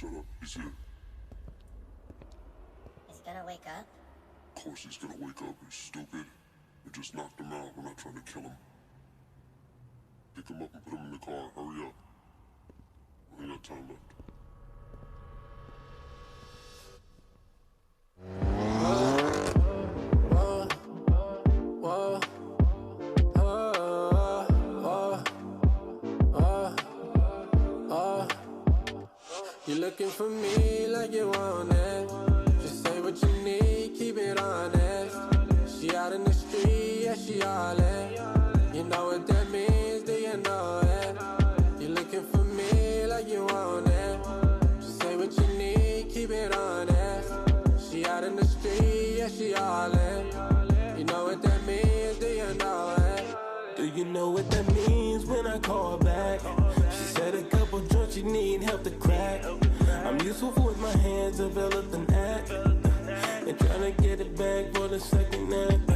Shut up. He's here. Is he gonna wake up? Of course he's gonna wake up. He's stupid. We just knocked him out. We're not trying to kill him. Pick him up and put him in the car. Hurry up. We ain't got time left. You looking for me like you want it. Just say what you need, keep it honest. She out in the street, yeah, she all in. You know what that means, do you know it? You looking for me like you want it. Just say what you need, keep it honest. She out in the street, yeah, she all in. You know what that means, do you know it? Do you know what that means when I call back? She said a couple joints, you need help to crack. I'm useful with my hands, developed an act. And tryna get it back for the second act.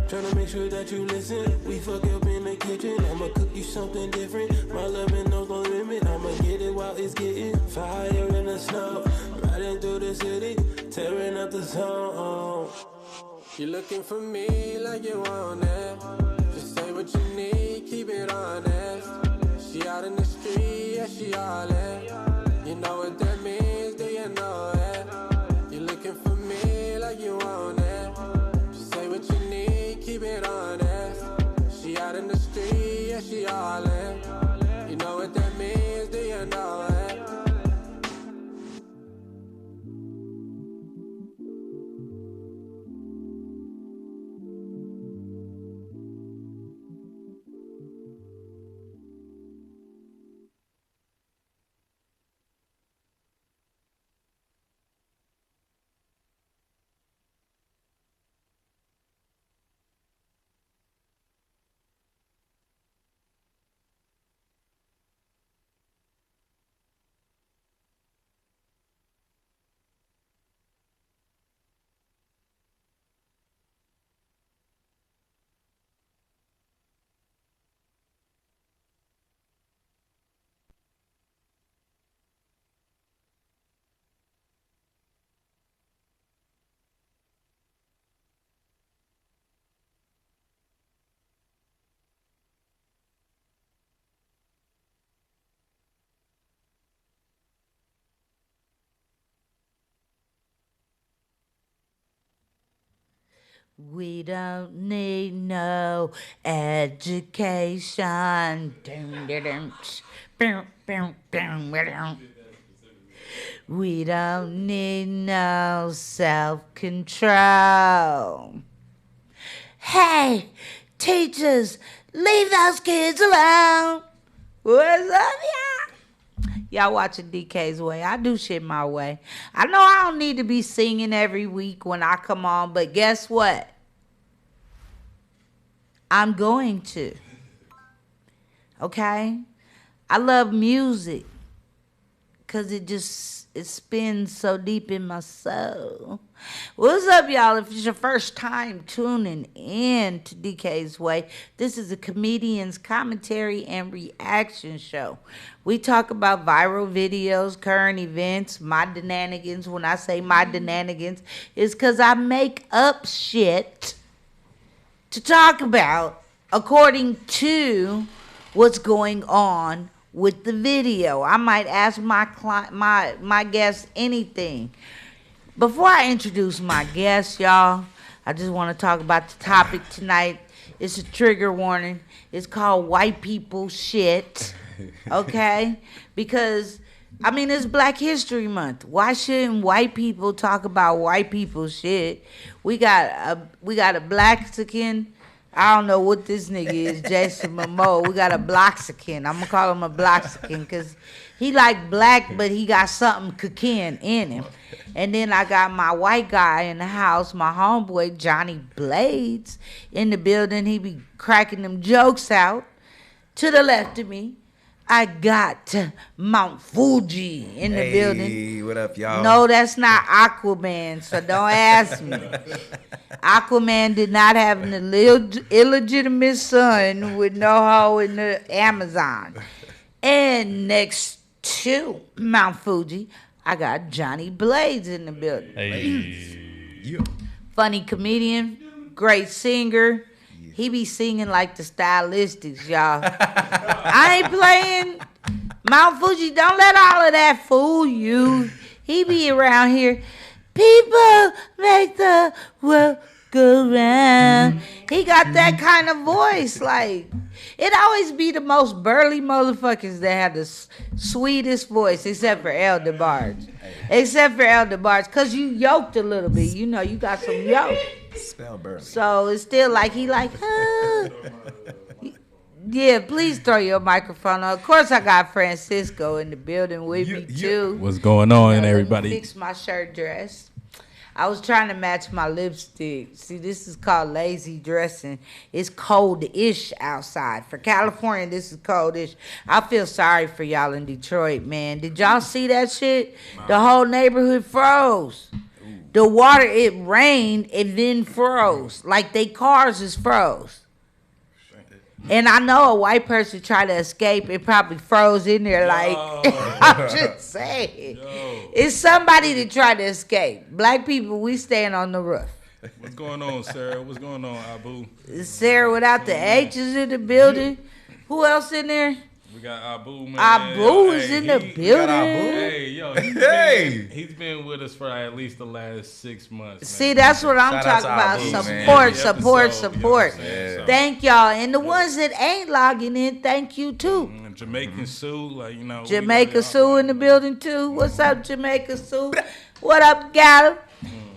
Tryna make sure that you listen. We fuck up in the kitchen. I'ma cook you something different. My loving knows no limit. I'ma get it while it's getting fire in the snow. Riding through the city, tearing up the zone. You looking for me like you want it. Just say what you need, keep it honest. She out in the street, yeah, she all in. You know what that means, do you know it? You looking for me like you want it. Just say what you need, keep it honest. She out in the street, yeah, she all in. You know what that means, do you know it? We don't need no education. We don't need no self-control. Hey, teachers, leave those kids alone. What's up, y'all? Y'all watching DK's Way. I do shit my way. I know I don't need to be singing every week when I come on, but guess what? I'm going to. Okay? I love music because it spins so deep in my soul. What's up, y'all? If it's your first time tuning in to DK's Way, this is a comedian's commentary and reaction show. We talk about viral videos, current events, my shenanigans. When I say my shenanigans, it's because I make up shit to talk about according to what's going on with the video. I might ask my guest anything. Before I introduce my guest, y'all, I just want to talk about the topic tonight. It's a trigger warning. It's called white people shit. Okay? Because, I mean, it's Black History Month. Why shouldn't white people talk about white people shit? We got a Blaxican. I don't know what this nigga is, Jason Momoa. We got a Bloxican. I'm going to call him a Bloxican because he like black, but he got something Kakin in him. And then I got my white guy in the house, my homeboy Johnny Blades in the building. He be cracking them jokes out. To the left of me, I got Mount Fuji in the building. Hey, what up, y'all? No, that's not Aquaman, so don't ask me. Aquaman did not have an illegitimate son with no hoe in the Amazon. And next to Mount Fuji, I got Johnny Blades in the building. Hey. Funny comedian, great singer. He be singing like the Stylistics, y'all. I ain't playing. Mount Fuji, don't let all of that fool you. He be around here. People make the world go round. He got that kind of voice. Like, it always be the most burly motherfuckers that have the sweetest voice, except for El DeBarge. Because you yoked a little bit. You know, you got some yoke. Spell burly. So it's still like he like, yeah, please throw your microphone on. Of course, I got Francisco in the building with me, too. What's going on, Let everybody? me fix my shirt dress. I was trying to match my lipstick. See, this is called lazy dressing. It's cold-ish outside. For California, this is cold-ish. I feel sorry for y'all in Detroit, man. Did y'all see that shit? The whole neighborhood froze. The water, it rained and then froze. Like they cars is froze. And I know a white person tried to escape and probably froze in there like, I'm just saying. It's somebody that tried to escape. Black people, we staying on the roof. What's going on, Sarah? What's going on, Abu? Sarah without the H's in the building. Who else in there? We got Abu, man. Abu is in the building. Hey, yo, he's been with us for at least the last 6 months. See, man. that's what I'm Shout talking out about. to Abu, Support. Yeah. Thank y'all. And the ones that ain't logging in, thank you too. Jamaican Sue, like, you know. Jamaica Sue in the building too. What's up, Jamaica Sue? What up, gal?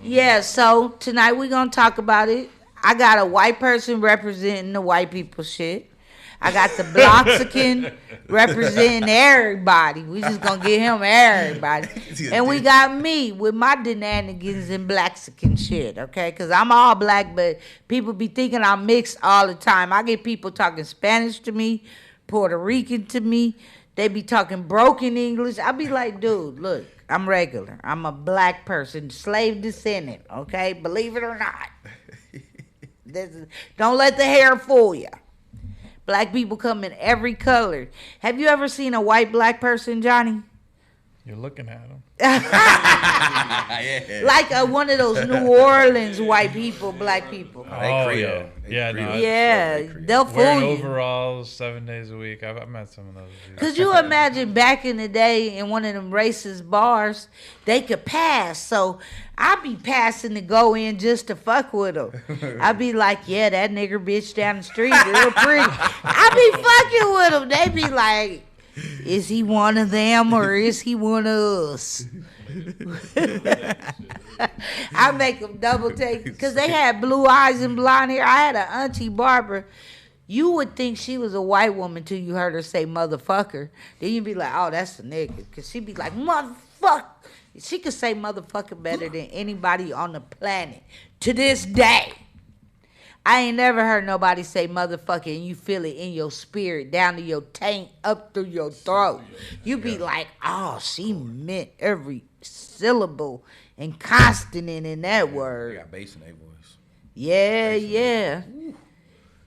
Yeah, so tonight we're going to talk about it. I got a white person representing the white people shit. I got the Bloxican representing everybody. We just going to get him everybody. And we got me with my shenanigans and Blaxican shit, okay? Because I'm all black, but people be thinking I'm mixed all the time. I get people talking Spanish to me, Puerto Rican to me. They be talking broken English. I be like, dude, look, I'm regular. I'm a black person, slave descendant, okay? Believe it or not. Don't let the hair fool you. Black people come in every color. Have you ever seen a white black person, Johnny? You're looking at him. Like one of those New Orleans white people, black people. They Creole. They'll fool Wearing you. overalls 7 days a week. I've met some of those. Could you imagine back in the day in one of them racist bars, they could pass. So I be passing to go in just to fuck with them. I be like, yeah, that nigger bitch down the street, real pretty. I be fucking with them. They be like, is he one of them or is he one of us? I make them double take because they had blue eyes and blonde hair. I had an auntie Barbara. You would think she was a white woman till you heard her say motherfucker. Then you'd be like, oh, that's a nigga. Because she'd be like, motherfucker. She could say motherfucker better than anybody on the planet to this day. I ain't never heard nobody say motherfucker and you feel it in your spirit, down to your taint, up through your throat. You be like, oh, she meant every syllable and consonant in that word. They got bass in their voice. Yeah.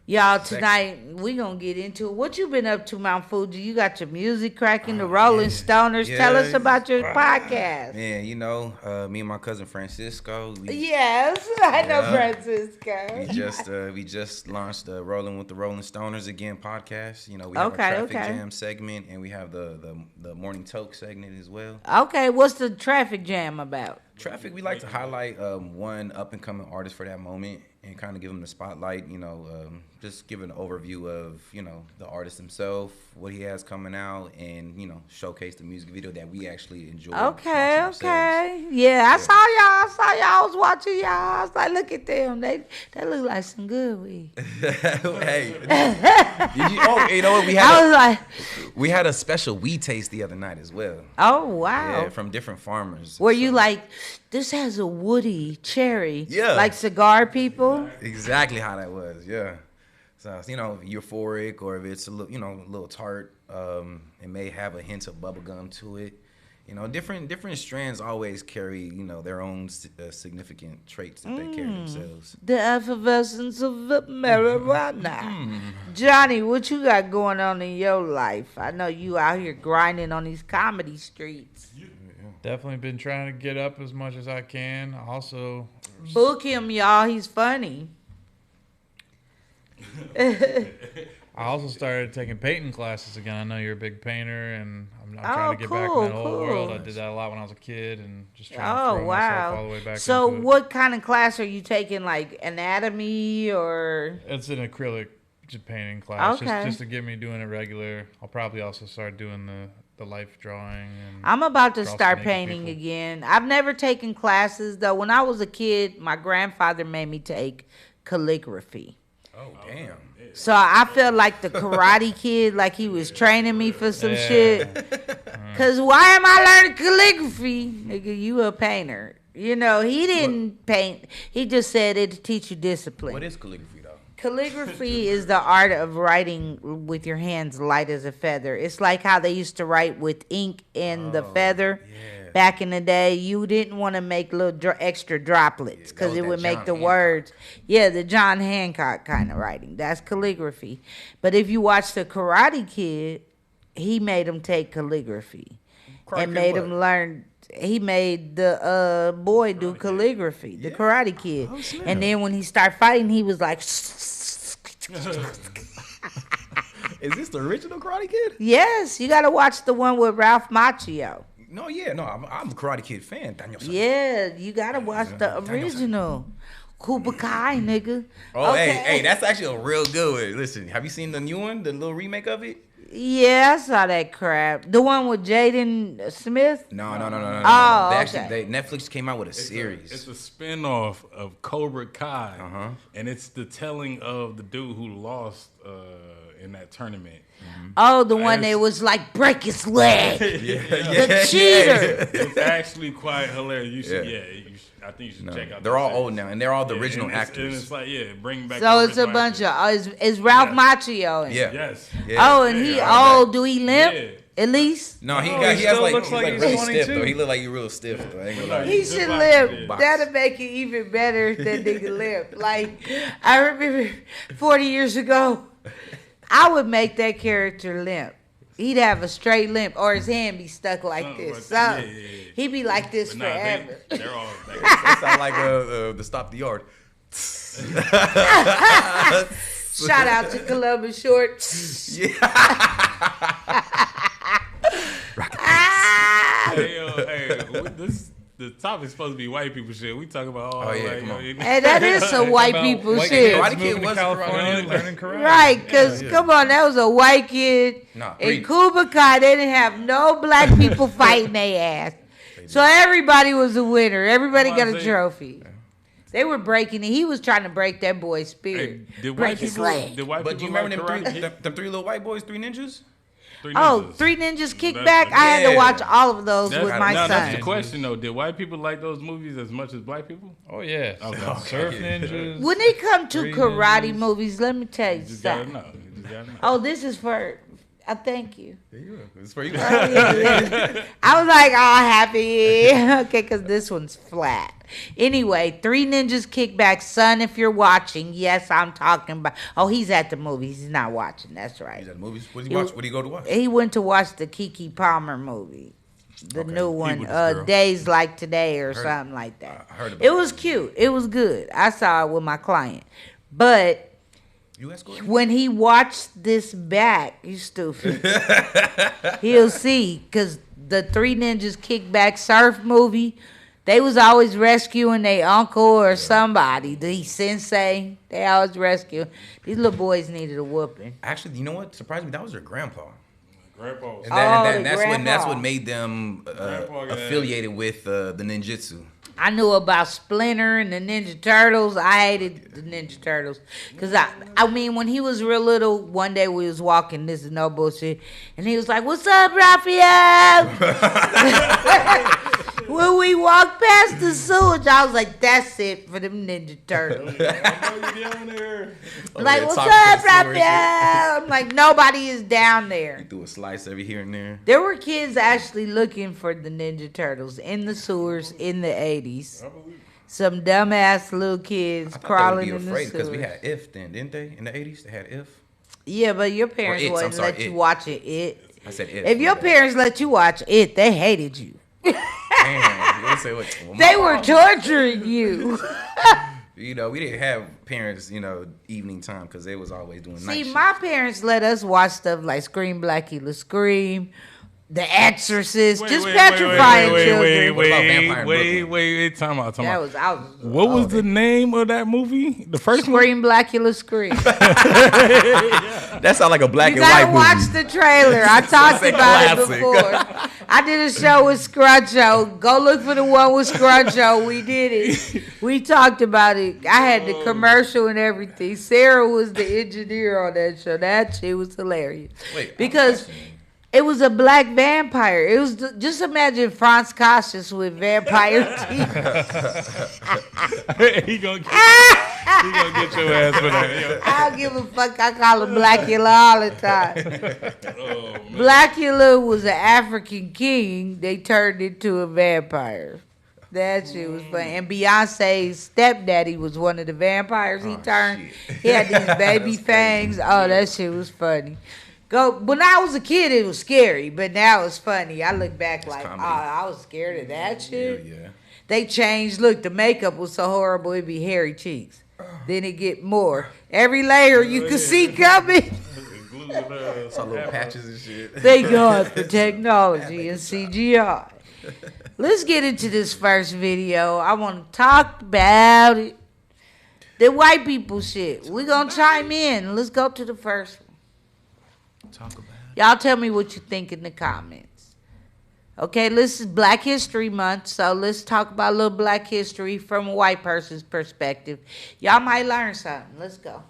Y'all, tonight, we going to get into it. What you been up to, Mount Fuji? You got your music cracking, the Rolling Stoners. Tell us about your podcast. Man, you know, me and my cousin Francisco. Yes, I know Francisco. We just launched the Rolling with the Rolling Stoners Again podcast. You know, we have a traffic jam segment, and we have the morning toke segment as well. Okay, what's the traffic jam about? Traffic, we like to highlight one up-and-coming artist for that moment and kind of give them the spotlight, you know, just give an overview of, you know, the artist himself, what he has coming out, and, you know, showcase the music video that we actually enjoy. Okay. Yeah, I saw y'all. I was watching y'all. I was like, look at them. They look like some good weed. Hey. You know what? We had a special weed taste the other night as well. Oh, wow. Yeah, from different farmers. Were you like, this has a woody cherry? Yeah. Like cigar people? Exactly how that was, yeah. So, you know, euphoric, or if it's a little, you know, a little tart, it may have a hint of bubblegum to it. You know, different strands always carry, you know, their own significant traits that they carry themselves. The effervescence of marijuana. Johnny, what you got going on in your life? I know you out here grinding on these comedy streets. Definitely been trying to get up as much as I can. Also, Book him, y'all. He's funny. I also started taking painting classes again. I know you're a big painter, and I'm trying to get back in that whole world. I did that a lot when I was a kid, and just trying to throw myself all the way back So into it. what kind of class are you taking, like anatomy or? It's an acrylic painting class, Okay. just to get me doing it regular. I'll probably also start doing the life drawing. And I'm about to draw some start naked painting people. again. I've never taken classes, though. When I was a kid, my grandfather made me take calligraphy. Oh, damn. So I felt like the Karate Kid, like he was training me for some shit. Because why am I learning calligraphy? Nigga, you a painter. You know, he didn't paint. He just said it to teach you discipline. What is calligraphy, though? Calligraphy is the art of writing with your hands light as a feather. It's like how they used to write with ink in the feather. Yeah. Back in the day, you didn't want to make little extra droplets because was it that would make John the Hancock. words. Yeah, the John Hancock kind of writing. That's calligraphy. But if you watch the Karate Kid, he made him take calligraphy and made him learn. He made the boy do calligraphy, the Karate Kid. Oh, snap. And then when he started fighting, he was like, Is this the original Karate Kid? yes, you got to watch the one with Ralph Macchio. No, I'm a Karate Kid fan. Daniel. Yeah, you got to watch the original. Cobra Kai, nigga. Oh, Okay. hey, that's actually a real good one. Listen, have you seen the new one, the little remake of it? Yeah, I saw that crap. The one with Jaden Smith? No. Oh, They Netflix came out with a series. It's a spinoff of Cobra Kai, and it's the telling of the dude who lost in that tournament. Oh, the one that was like, break his leg. The cheater. It's actually quite hilarious. You should, I think you should No, check out. they're that all series. old now, and they're all the original and it's- actors. And it's like, bring back. So the it's a original bunch actors. of, is Ralph Yeah. Macchio in it? Yeah. Yes. Yeah. Oh, and he Yeah. old. Do he limp? Yeah. At least? No, he Oh, got. he He has still like, looks he's like like he's really stiff 22. though. He look like he real stiff though. I ain't gonna lie. He Just should like limp. he did. That'll make it even better than nigga limp. Like, I remember 40 years ago, I would make that character limp. He'd have a straight limp or his hand be stuck like Something this. like So that. Yeah. he'd be like this But nah, forever. they're all. That sound like the Stop the Yard. Shout out to Columbus Short. The topic's supposed to be white people shit. We talk about all. Oh, yeah, like, come on. Hey, that is some white people white shit. kids Karate Kid moving to was California, karate. learning karate. Right, because come on, that was a white kid. Nah, In three. Kuba Kai, they didn't have no black people fighting their ass. So everybody was a winner. Everybody Come got on, a say- trophy. They were breaking it. He was trying to break that boy's spirit. Did break white his people? leg. Did white But do you people remember like karate? them three little white boys, Three Ninjas? Three Oh, Ninjas. Three Ninjas Kickback. That's- I had to Yeah. watch all of those That's, with my now, that's the son. question though. Did white people like those movies as much as black people? Oh yeah, surf ninjas. When it come to Three karate Ninjas. movies, let me tell you You just gotta something. know. You just gotta know. Oh, this is for. Thank you. It's for you. I was like, oh, happy. Okay, because this one's flat. Anyway, Three Ninjas Kickback. Son, if you're watching, yes, I'm talking about. Oh, he's at the movies. He's not watching. That's right. He's at the movies. What did he watch? What did he go to watch? He went to watch the Kiki Palmer movie. The new one, with this girl. Days Like Today or something like that. I heard about It was cute. It was good. I saw it with my client. But You escorted? when he watched this back, you stupid. He'll see, because the Three Ninjas Kickback Surf movie, they was always rescuing their uncle or somebody, the sensei. They always rescue. These little boys needed a whooping. Actually, you know what? Surprised me. That was their grandpa. Grandpa. And, that, the that's grandpa. what made them Grandpa got affiliated with the ninjutsu. I knew about Splinter and the Ninja Turtles. I hated the Ninja Turtles. Because, I mean, when he was real little, one day we was walking, this is no bullshit, and he was like, what's up, Raphael? When we walked past the sewage, I was like, "That's it for them Ninja Turtles." I know you down there. Like, what's up, right there? I'm like, nobody is down there. Do a slice every here and there. There were kids actually looking for the Ninja Turtles in the sewers in the 80s. Some dumbass little kids crawling in the sewers. Because we had If then, didn't they? In the 80s, they had If. Yeah, but your parents wouldn't let you watch it. I said If. If your parents let you watch it, they hated you. Damn, say what? Well, they were torturing you. You know, we didn't have parents, evening time because they was always doing night shit. My parents let us watch stuff like Scream, Blackula Scream, The Exorcist, petrifying children. Wait, time out. What was the it. name of that movie? The first Scream, Blackula Scream. That sounds like a black and white movie. You gotta watch the trailer. I talked about it before. I did a show with Scruncho. Go look for the one with Scruncho. We did it. We talked about it. I had the commercial and everything. Sarah was the engineer on that show. That shit was hilarious. Because it was a black vampire. It was just imagine Franz Cassius with vampire teeth. He gonna get your ass for that. I don't give a fuck. I call him Blackula all the time. Blackula was an African king. They turned into a vampire. That shit was funny. And Beyonce's stepdaddy was one of the vampires he turned. Shit. He had these baby fangs. Oh, that shit was funny. When I was a kid, it was scary, but now it's funny. I look back like, I was scared of that shit. Yeah. They changed. Look, the makeup was so horrible, it'd be hairy cheeks. Then it get more. Every layer you could see coming. Some little patches and shit. Thank God for technology and CGI. Let's get into this first video. I want to talk about it. The white people shit. We're going to chime in. Let's go to the first one. Talk about it. Y'all tell me what you think in the comments. Okay, this is Black History Month, so let's talk about a little black history from a white person's perspective. Y'all might learn something. Let's go.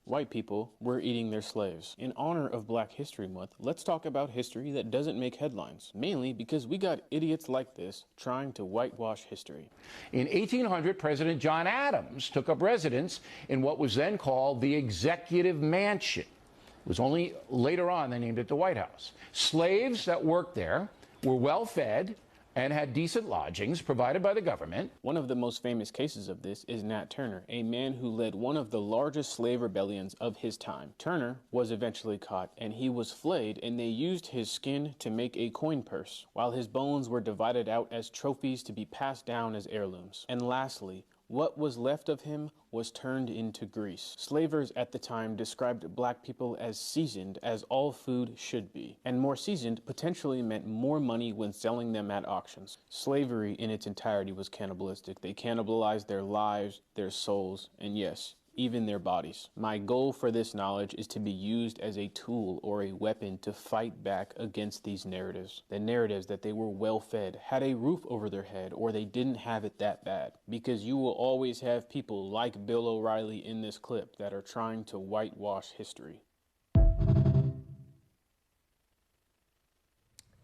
White people were eating their slaves. In honor of Black History Month, let's talk about history that doesn't make headlines, mainly because we got idiots like this trying to whitewash history. In 1800, President John Adams took up residence in what was then called the Executive Mansion. It was only later on they named it the White House. Slaves that worked there were well fed and had decent lodgings provided by the government. One of the most famous cases of this is Nat Turner, a man who led one of the largest slave rebellions of his time. Turner was eventually caught, and he was flayed, and they used his skin to make a coin purse, while his bones were divided out as trophies to be passed down as heirlooms. And lastly, what was left of him was turned into grease. Slavers at the time described black people as seasoned, as all food should be. And more seasoned potentially meant more money when selling them at auctions. Slavery in its entirety was cannibalistic. They cannibalized their lives, their souls, and yes, even their bodies. My goal for this knowledge is to be used as a tool or a weapon to fight back against these narratives. The narratives that they were well fed, had a roof over their head, or they didn't have it that bad. Because you will always have people like Bill O'Reilly in this clip that are trying to whitewash history.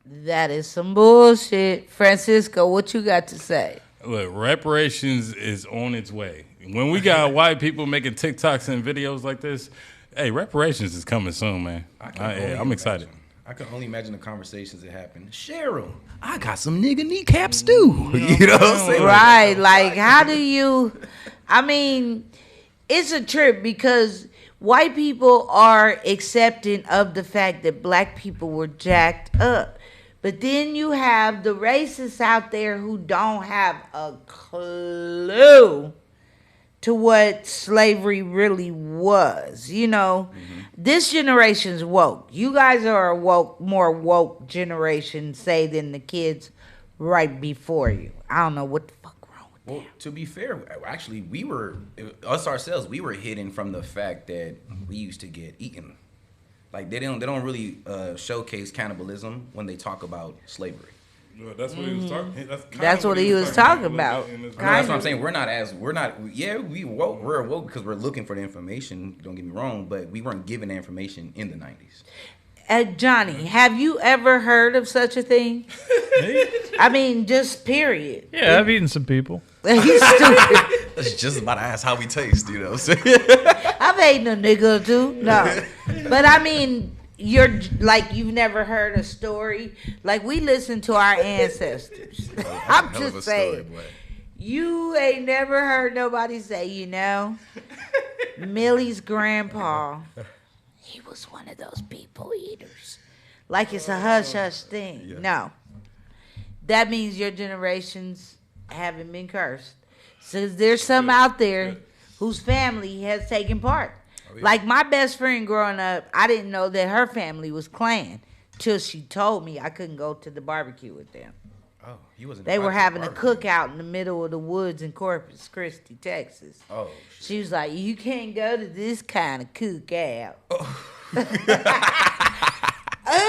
That is some bullshit. Francisco, what you got to say? Look, reparations is on its way. When we got white people making TikToks and videos like this, hey, reparations is coming soon, man. I'm excited. I can only imagine the conversations that happen. Cheryl, I got some nigga kneecaps too. You know what I'm saying? Right. Like, how do you... I mean, it's a trip because white people are accepting of the fact that black people were jacked up. But then you have the racists out there who don't have a clue to what slavery really was. You know, This generation's woke. You guys are a more woke generation, say, than the kids right before you. I don't know what the fuck wrong with Well, to be fair, actually, we were hidden from the fact that we used to get eaten. Like they don't really showcase cannibalism when they talk about slavery. Well, that's what he was talking. That's what he was talking about. That's what I'm saying. We're woke because we're looking for the information. Don't get me wrong, but we weren't given the information in the 90s. Johnny, have you ever heard of such a thing? I mean, just period. Yeah, I've eaten some people. He's stupid. That's just about to ask how we taste, you know what I'm saying? I've eaten a nigga or two. No. But I mean, you're like, you've never heard a story. Like, we listen to our ancestors. I'm just saying. You ain't never heard nobody say, you know, Millie's grandpa, he was one of those people eaters. Like it's a hush-hush thing. Yeah. No. That means your generations haven't been cursed. So there's some out there whose family has taken part. Oh, yeah. Like my best friend growing up, I didn't know that her family was Klan till she told me I couldn't go to the barbecue with them. Oh, he wasn't. They were having a cookout in the middle of the woods in Corpus Christi, Texas. Oh, shit. She was like, "You can't go to this kind of cookout." Oh.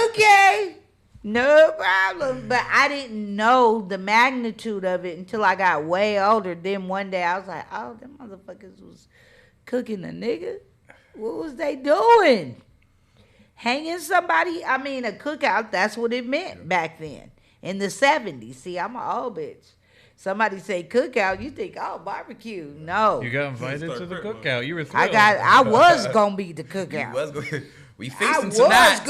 Okay, no problem. But I didn't know the magnitude of it until I got way older. Then one day I was like, "Oh, them motherfuckers was cooking a nigga. What was they doing? Hanging somebody? I mean, a cookout. That's what it meant back then." In the 70s. See, I'm an old bitch. Somebody say cookout, you think, oh, barbecue. No. You got invited to the cookout. You were thrilled. I was going to be the cookout. We feasting tonight.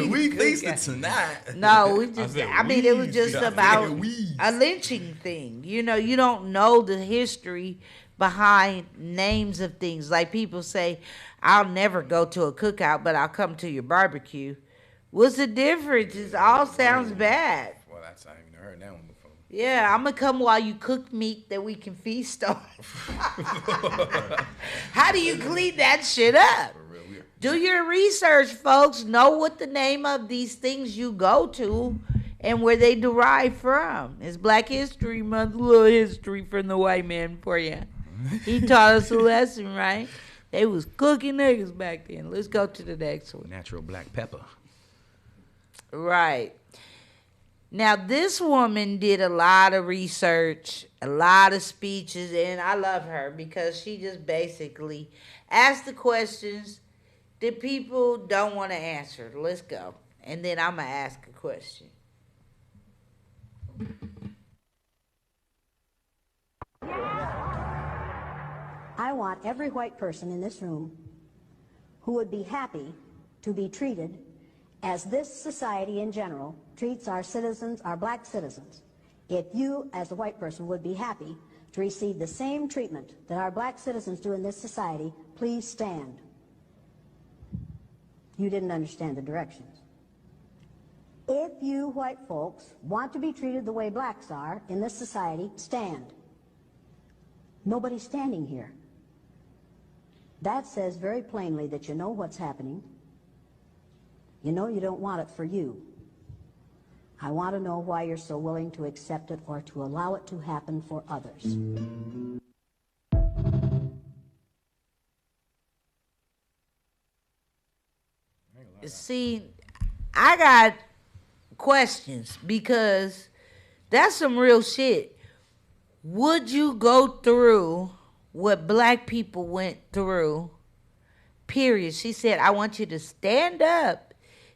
We feasting tonight. No, we just, it was just about a lynching thing. You know, you don't know the history behind names of things. Like people say, I'll never go to a cookout, but I'll come to your barbecue. What's the difference? It all sounds bad. I haven't even heard that one before. Yeah, I'm going to come while you cook meat that we can feast on. How do you clean that shit up? Do your research, folks. Know what the name of these things you go to and where they derive from. It's Black History Month, a little history from the white man for you. He taught us a lesson, right? They was cooking niggas back then. Let's go to the next one. Natural black pepper. Right. Now, this woman did a lot of research, a lot of speeches, and I love her because she just basically asked the questions that people don't want to answer. Let's go. And then I'm going to ask a question. I want every white person in this room who would be happy to be treated as this society in general treats our citizens, our black citizens. If you, as a white person, would be happy to receive the same treatment that our black citizens do in this society, please stand. You didn't understand the directions. If you white folks want to be treated the way blacks are in this society, stand. Nobody's standing here. That says very plainly that you know what's happening. You know you don't want it for you. I want to know why you're so willing to accept it or to allow it to happen for others. See, I got questions because that's some real shit. Would you go through what black people went through? Period. She said, I want you to stand up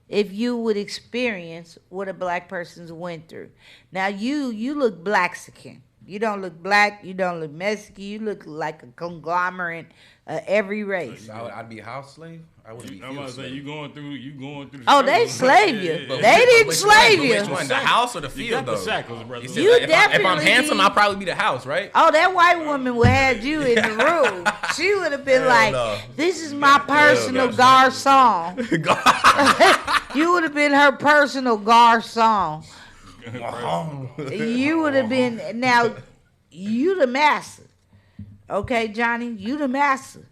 if you would experience what a black person's went through. Now, you look Blaxican. You don't look black. You don't look Mexican. You look like a conglomerate of every race. So I'd be a house slave? I wouldn't be. I'm about to say, you going through. Oh, they slave you. They didn't slave you. Which one, the house or the field, you got though? The shackles, brother. You if I'm handsome, I'll probably be the house, right? Oh, that white woman would have you in the room. She would have been like, this is my personal garçon. You would have been her personal garçon. You would have been, now, you the master. Okay, Johnny? You the master.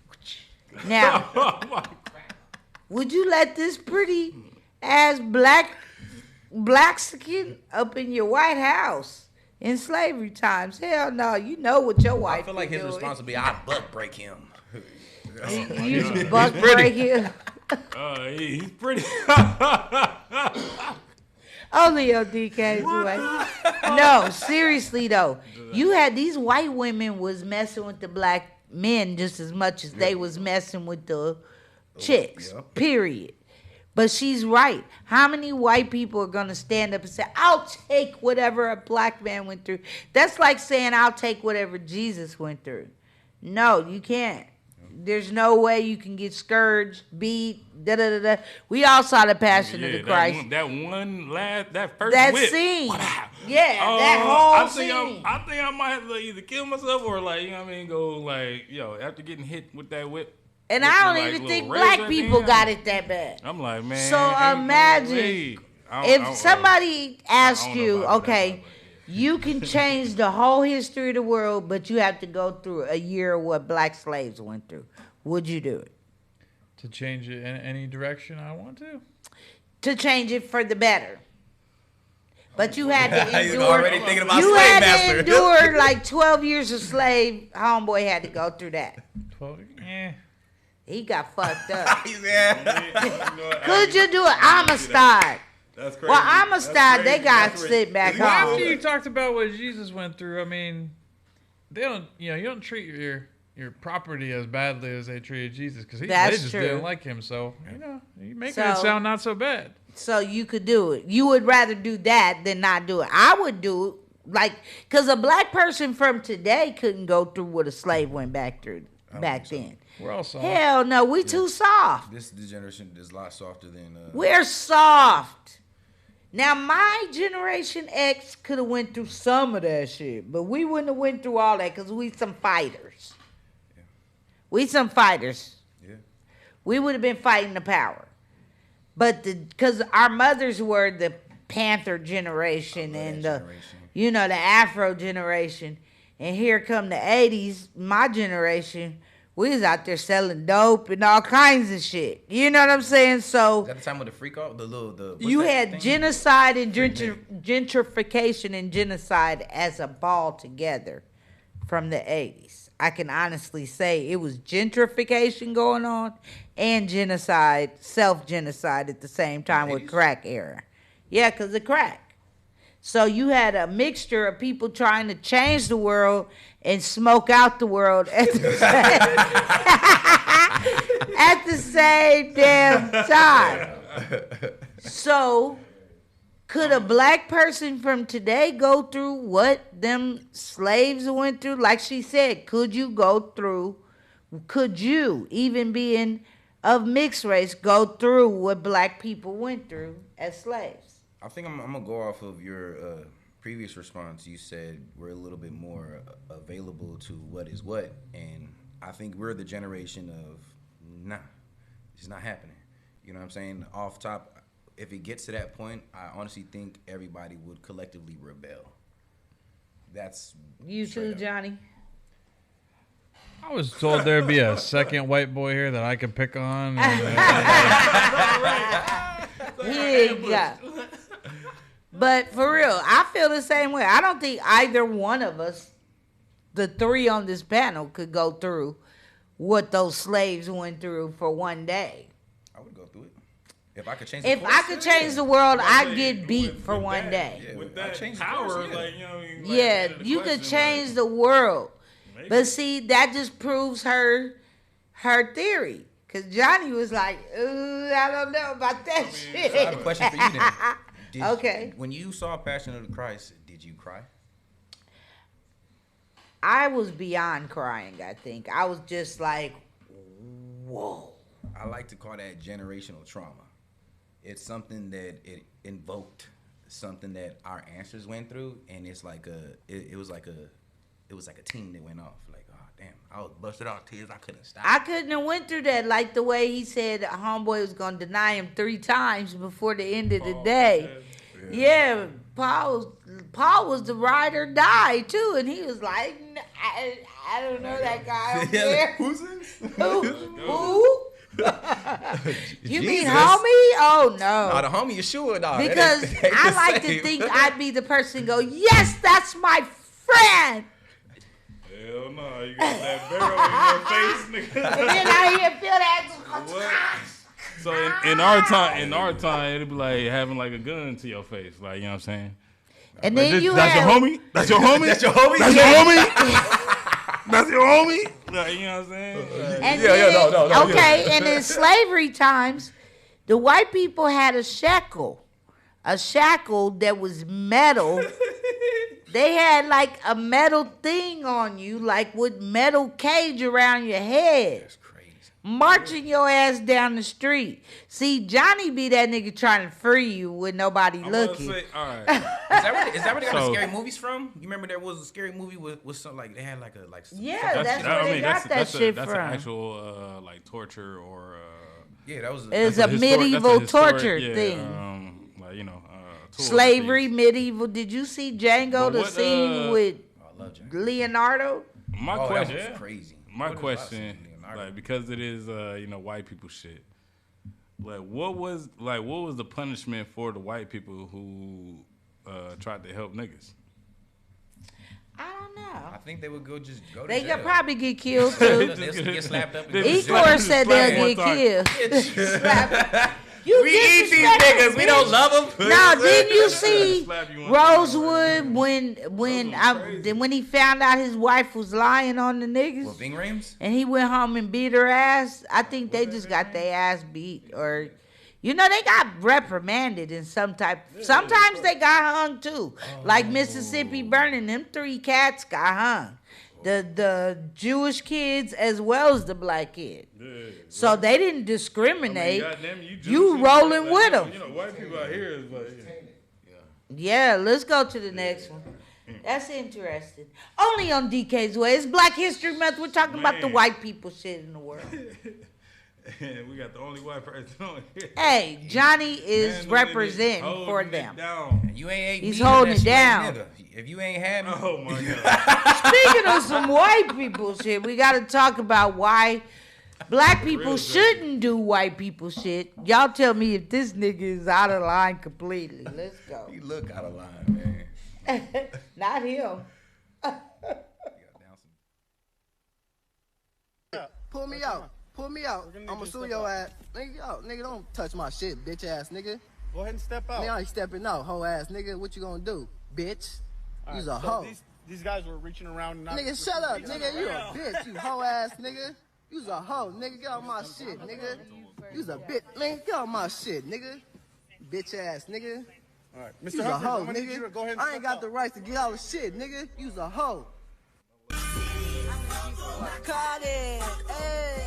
Now, would you let this pretty ass Blaxican up in your White House in slavery times? Hell no. You know what your wife I feel like his responsibility, I'd butt break him. You butt break him? He's pretty. Only on DK's way. No, seriously though. You had these white women was messing with the black men just as much as they was messing with the chicks. Yeah. Period. But she's right. How many white people are going to stand up and say, I'll take whatever a black man went through? That's like saying, I'll take whatever Jesus went through. No, you can't. There's no way you can get scourged, beat, da-da-da-da. We all saw the Passion of the Christ. That first whip. Scene. Yeah, that whole scene. I think I might have to either kill myself or like, you know what I mean, go like, after getting hit with that whip. And I don't even think black people got it that bad. I'm like, man. So imagine if somebody asked you, okay, you can change the whole history of the world, but you have to go through a year of what black slaves went through. Would you do it? To change it in any direction I want to? To change it for the better. But you had to endure. Already thinking about you slave had master. to endure like 12 years of slave. Homeboy had to go through that. 12? Yeah. He got fucked up. Yeah. Could you do it? Amistad. That's crazy. Well, Amistad, they got sit back home. After you talked about what Jesus went through, I mean, they don't. You don't treat your property as badly as they treated Jesus because they just didn't like him. So you making it sound not so bad. So you could do it. You would rather do that than not do it. I would do it because a black person from today couldn't go through what a slave went back through back then. We're all soft. Hell no, we too soft. This generation is a lot softer than. We're soft. Now my generation X could have went through some of that shit, but we wouldn't have went through all that because we some fighters. Yeah. We some fighters. Yeah. We would have been fighting the power, but because our mothers were the Panther generation and the Afro generation, and here come the '80s, my generation. We was out there selling dope and all kinds of shit. You know what I'm saying? So is that the time with the freak off? You had genocide and gentrification and genocide as a ball together from the 80s. I can honestly say it was gentrification going on and genocide, self-genocide at the same time with crack era. Yeah, because of crack. So you had a mixture of people trying to change the world and smoke out the world at the same damn time. So could a black person from today go through what them slaves went through? Like she said, could you, even being of mixed race, go through what black people went through as slaves? I think I'm gonna go off of your previous response. You said we're a little bit more available to what is what, and I think we're the generation of it's not happening. You know what I'm saying? Off top, if it gets to that point, I honestly think everybody would collectively rebel. That's you too, Johnny. I was told there'd be a second white boy here that I could pick on. Here you go. But for real, I feel the same way. I don't think either one of us, the three on this panel, could go through what those slaves went through for one day. I would go through it. If I could change the world, I'd get beat for one day. Yeah, with that power, you could change the world. Maybe. But see, that just proves her theory. Because Johnny was like, I don't know about that shit. So I have a question for you then. Okay. When you saw Passion of the Christ, did you cry? I was beyond crying, I think. I was just like, whoa. I like to call that generational trauma. It's something that it invoked something that our ancestors went through, and it's like it was like a team that went off. Like, oh damn, I was busted out tears. I couldn't stop. I couldn't have went through that, like the way he said homeboy was gonna deny him 3 times before the end of the day. Yeah, Paul was the ride or die too, and he was like, I don't know that guy over there. Who's this? Who? You mean homie? Oh no. No, the homie is sure, dog. Because I like to think I'd be the person go, yes, that's my friend. Hell no, you got that barrel in your face, nigga. And then I feel that. What? So in our time, it'd be like having like a gun to your face, like, you know what I'm saying? And then that's your homie. That's your homie. That's your homie. That's your homie. That's your homie. Like, you know what I'm saying? And no. Okay, and in slavery times, the white people had a shackle that was metal. They had like a metal thing on you, like with metal cage around your head. That's crazy. Marching your ass down the street. See, Johnny be that nigga trying to free you with nobody looking. Say, all right. Is that where they got the scary movies from? You remember there was a scary movie with some like they had like a like. Yeah, that's where they got that shit from. That's an actual like torture or. Yeah, that was. It's a medieval torture thing. Like, you know. Slavery, medieval. Did you see Django, the scene with Leonardo? My question, that was crazy. My question, like, because it is, you know, white people shit. Like, what was the punishment for the white people who tried to help niggas? I don't know. I think they would go to They jail. could probably get killed too. They'll get slapped up. Igor said they'll get killed. We eat these niggas. We don't love them. No, didn't you see Rosewood when he found out his wife was lying on the niggas? What, Bing Rames? And he went home and beat her ass. I think they just got their ass beat, or you know, they got reprimanded in some type. Sometimes they got hung too, like Mississippi Burning. Them 3 cats got hung. The Jewish kids as well as the black kid. Yeah, so they didn't discriminate. I mean, you rolling with them. You know, white people out here is like, yeah, let's go to the next one. That's interesting. Only on DK's Way. It's Black History Month. We're talking about the white people shit in the world. And we got the only white person on here. Hey, Johnny is representing for them. You ain't He's holding it down. If you ain't had me. Oh my God. Speaking of some white people shit, we got to talk about why black people shouldn't do white people shit. Y'all tell me if this nigga is out of line completely. Let's go. He look out of line, man. Not him. Pull me out. Pull me out. I'ma sue your ass. Nigga, don't touch my shit, bitch ass nigga. Go ahead and step out. Nigga, I ain't stepping out, hoe ass nigga. What you gonna do, bitch? You's a hoe. These guys were reaching around. And nigga, shut up, nigga. You a bitch, you hoe ass nigga. You's a hoe, nigga. Get on my shit, nigga. You's a bitch, man. Get on my shit, nigga. Bitch ass nigga. All right, Mr. You's a hoe, nigga. I ain't got the right to get all the shit, nigga. You's a hoe. Caught it. Hey.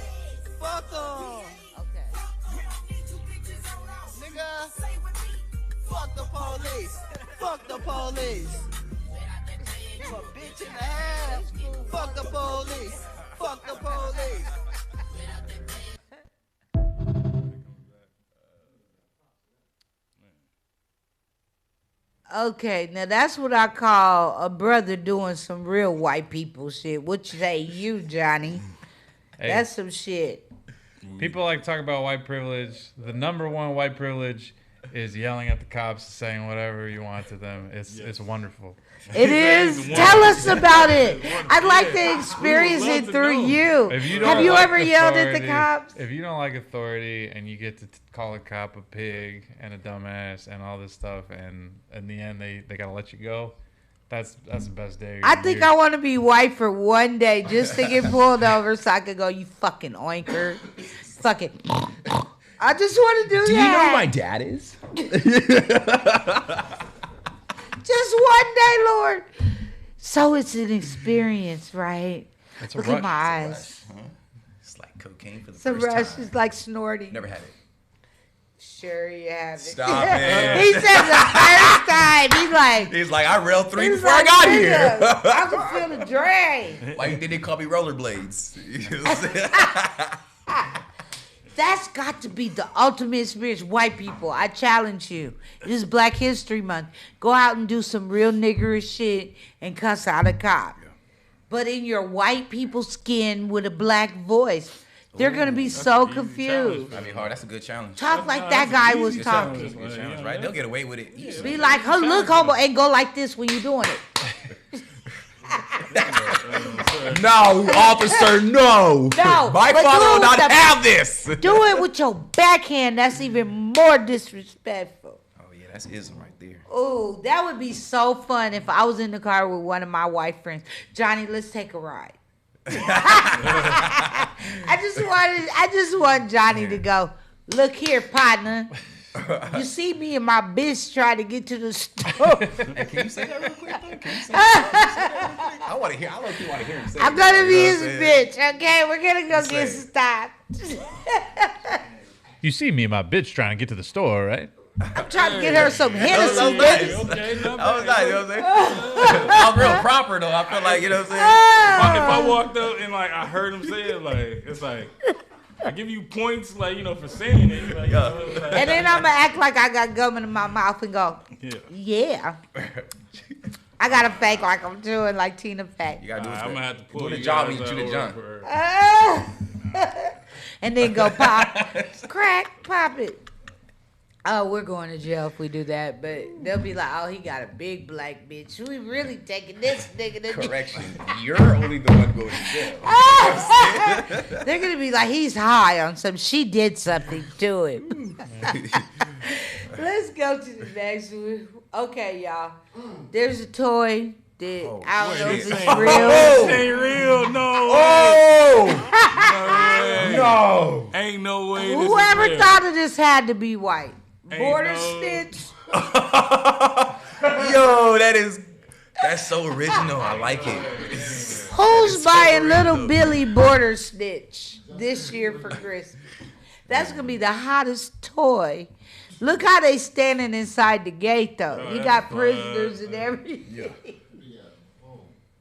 Fuck them. Okay. Nigga, fuck the police. Fuck the police. You a bitch in the ass. Fuck the police. Fuck the police. Okay, now that's what I call a brother doing some real white people shit. What you say, you, Johnny? Hey. That's some shit. People like to talk about white privilege. The number one white privilege is yelling at the cops, saying whatever you want to them. It's wonderful. It is. Tell us about it. I'd like to experience it through you. Have you ever yelled at the cops? If you don't like authority and you get to call a cop a pig and a dumbass and all this stuff, and in the end they gotta let you go, that's the best day. I think I want to be white for one day just to get pulled over so I could go, you fucking oinker. Fuck it. I just want to do that. Do you know who my dad is? Just one day, Lord. So it's an experience, right? It's Look a rush. at my eyes. Huh? It's like cocaine for the It's a first rush. time. It's like snorting. Never had it. Sure you have it. Stop it. He said the first time. He's like, I railed 3 before like, I got here. I can feel the drain. Why did they call me rollerblades? That's got to be the ultimate experience. White people, I challenge you. This is Black History Month. Go out and do some real niggerish shit and cuss out a cop. Yeah. But in your white people skin with a black voice. They're going to be so confused. That'd be hard. That's a good challenge. Talk like that guy was talking. That's a good challenge, right? They'll get away with it easily. Be like, look, homo, and go like this when you're doing it. No, officer, no. No, My but father do it will not with the- have this. Do it with your backhand. That's even more disrespectful. Oh, yeah, that's ism right there. Oh, that would be so fun if I was in the car with one of my white friends. Johnny, let's take a ride. I just want Johnny to go, look here, partner. You see me and my bitch trying to get to the store. Hey, can you say that real quick, though? Can you say that? I want to hear. I want to hear him say I'm that, gonna you be know his what I'm saying? bitch, okay? We're gonna go Say get it. stopped. You see me and my bitch trying to get to the store, right? I'm trying to get her some Hennessy. That was nice. Okay, That was nice, you know what I'm saying? I'm real proper, though. I feel like, you know what I'm saying? If I walked up and like I heard him say it, like it's like I give you points, like for saying it. Like, like, And then I'm gonna act like I got gum in my mouth and go, yeah. I gotta fake like I'm doing like Tina Fey. You gotta do I'm gonna have to pull the you job guys when you chew the over junk. for- And then go pop, crack, pop it. Oh, we're going to jail if we do that, but they'll be like, oh, he got a big black bitch. We really taking this nigga to jail. Correction. You're only the one going to jail. They're going to be like, he's high on some, she did something to him. Let's go to the next one. Okay, y'all. There's a toy that I don't know if it's real. This ain't real, no. Oh! No. Ain't no way. This Whoever is real. thought of this had to be white. Ain't Border no- Snitch. Yo, that's so original. I like it. Who's buying little Billy Border Snitch this year for Christmas? That's gonna be the hottest toy. Look how they standing inside the gate though. You got prisoners and everything. Yeah.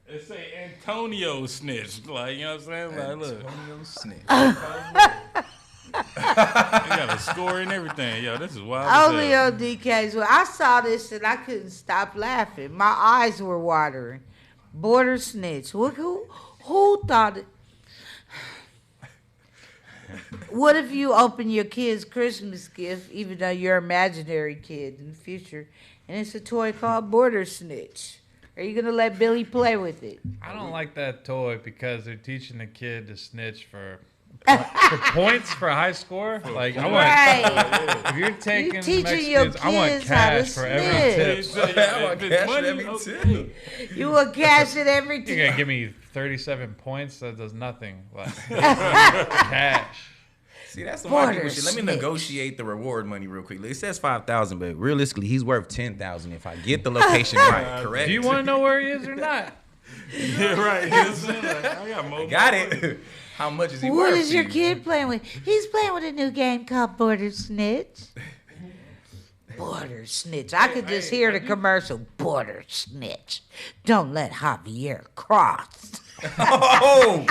It say Antonio Snitch. Like, you know what I'm saying? Like, look. Antonio Snitch. They got a score and everything. Yo, this is wild. Only on DK's. Well, I saw this and I couldn't stop laughing. My eyes were watering. Border Snitch. Who thought it? What if you open your kid's Christmas gift, even though you're an imaginary kid in the future, and it's a toy called Border Snitch? Are you gonna let Billy play with it? I don't like that toy because they're teaching the kid to snitch for points for a high score. Like I want, if you're taking You teaching your Mexicans, I want kids how to cash for every snitch. tip. I want cash for every tip. You will cash it every You're time. gonna give me 37 points? That does nothing. Like cash. See, that's some white Border people shit. Let me Snitch. negotiate the reward money real quick. It says 5,000, but realistically, he's worth 10,000 if I get the location right. Correct? Do you want to know where he is or not? Yeah, right. You know what I'm saying? Like, I got more. Got it. How much is he What worth? is your to you? kid playing with? He's playing with a new game called Border Snitch. Border Snitch. I could just hear the commercial. Border Snitch. Don't let Javier cross. Oh!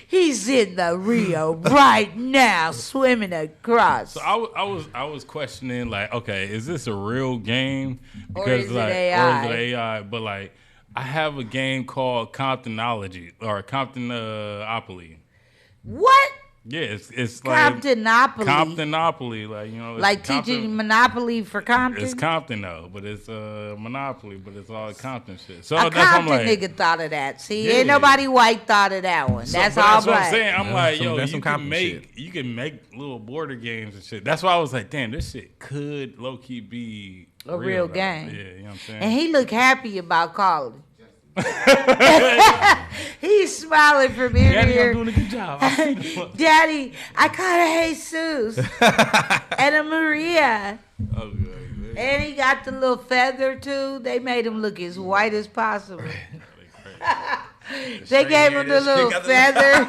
He's in the Rio right now, swimming across. So I was questioning, like, okay, is this a real game? Or is it like, AI? Or is it AI? But like, I have a game called Comptonology or Comptonopoly. What? Yeah, it's like Comptonopoly. Comptonopoly, like, you know, it's Like Compton- teaching Monopoly for Compton? It's Compton though, but it's Monopoly, but it's all Compton shit. So A that's what I'm Compton like. nigga thought of that. See, Yeah. ain't nobody white thought of that one. So- That's but all that's what black. I'm saying. I'm Yeah, like, some- yo, that's you some can Compton make little border games and shit. That's why I was like, damn, this shit could low key be A real though. game. Yeah, you know what I'm saying. And he looked happy about calling. He's smiling from ear to Daddy, ear. I'm doing a good job. I see the fuck. Daddy, I caught a Jesus and a Maria. Oh, good. And he got the little feather too. They made him look as white as possible. They gave him the little feather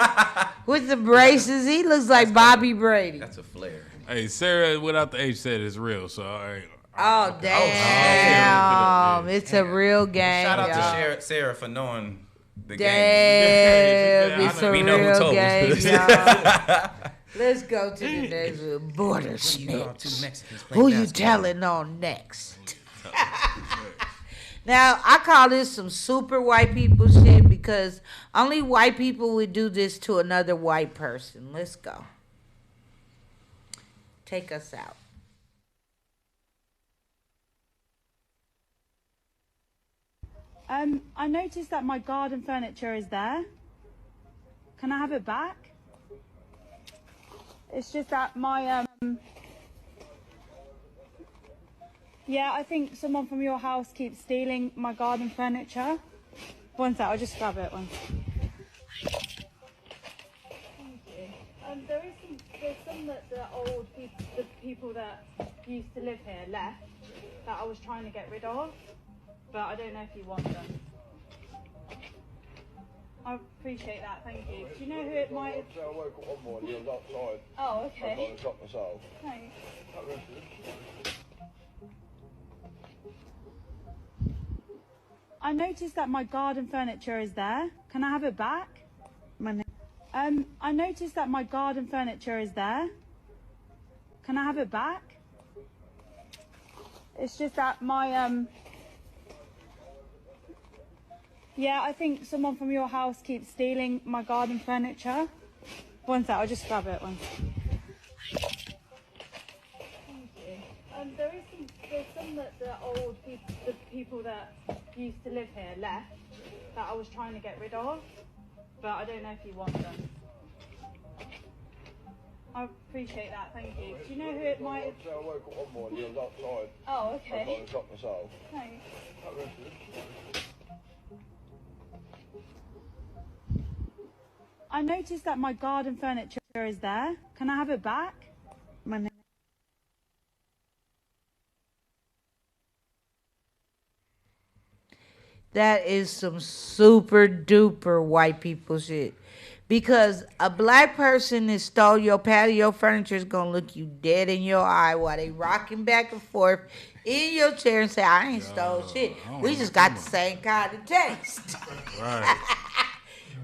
with the braces. He looks like Bobby Brady. That's a flare. Hey, Sarah without the H said it's real, so all right. Oh, damn. It's a real game. Shout out y'all. to Sarah for knowing the game. Damn, it's a We know who real told game, us. y'all. Let's go to the next one. Border Snitch. Who you telling on next? Now, I call this some super white people shit because only white people would do this to another white person. Let's go. Take us out. I noticed that my garden furniture is there. Can I have it back? It's just that my yeah, I think someone from your house keeps stealing my garden furniture. One sec, I'll just grab it. One sec. Thank you. There's some that the old people, the people that used to live here left that I was trying to get rid of, but I don't know if you want them. I appreciate that, thank you. Do you know who it might have... I woke up one morning, I was outside. Oh, okay. I got to shop myself. Thanks. I noticed that my garden furniture is there. Can I have it back? I noticed that my garden furniture is there. Can I have it back? It's just that my yeah, I think someone from your house keeps stealing my garden furniture. One sec, I'll just grab it. One sec. Thank you. There's some that the old people, the people that used to live here left that I was trying to get rid of, but I don't know if you want them. I appreciate that, thank you. Do you know who it might have... I woke up one morning, I was outside. Oh, okay. I got to shop myself. Thanks. I noticed that my garden furniture is there. Can I have it back? That is some super duper white people shit. Because a black person that stole your patio furniture is going to look you dead in your eye while they rocking back and forth in your chair and say, I ain't stole shit. We just got the same kind of taste. Right.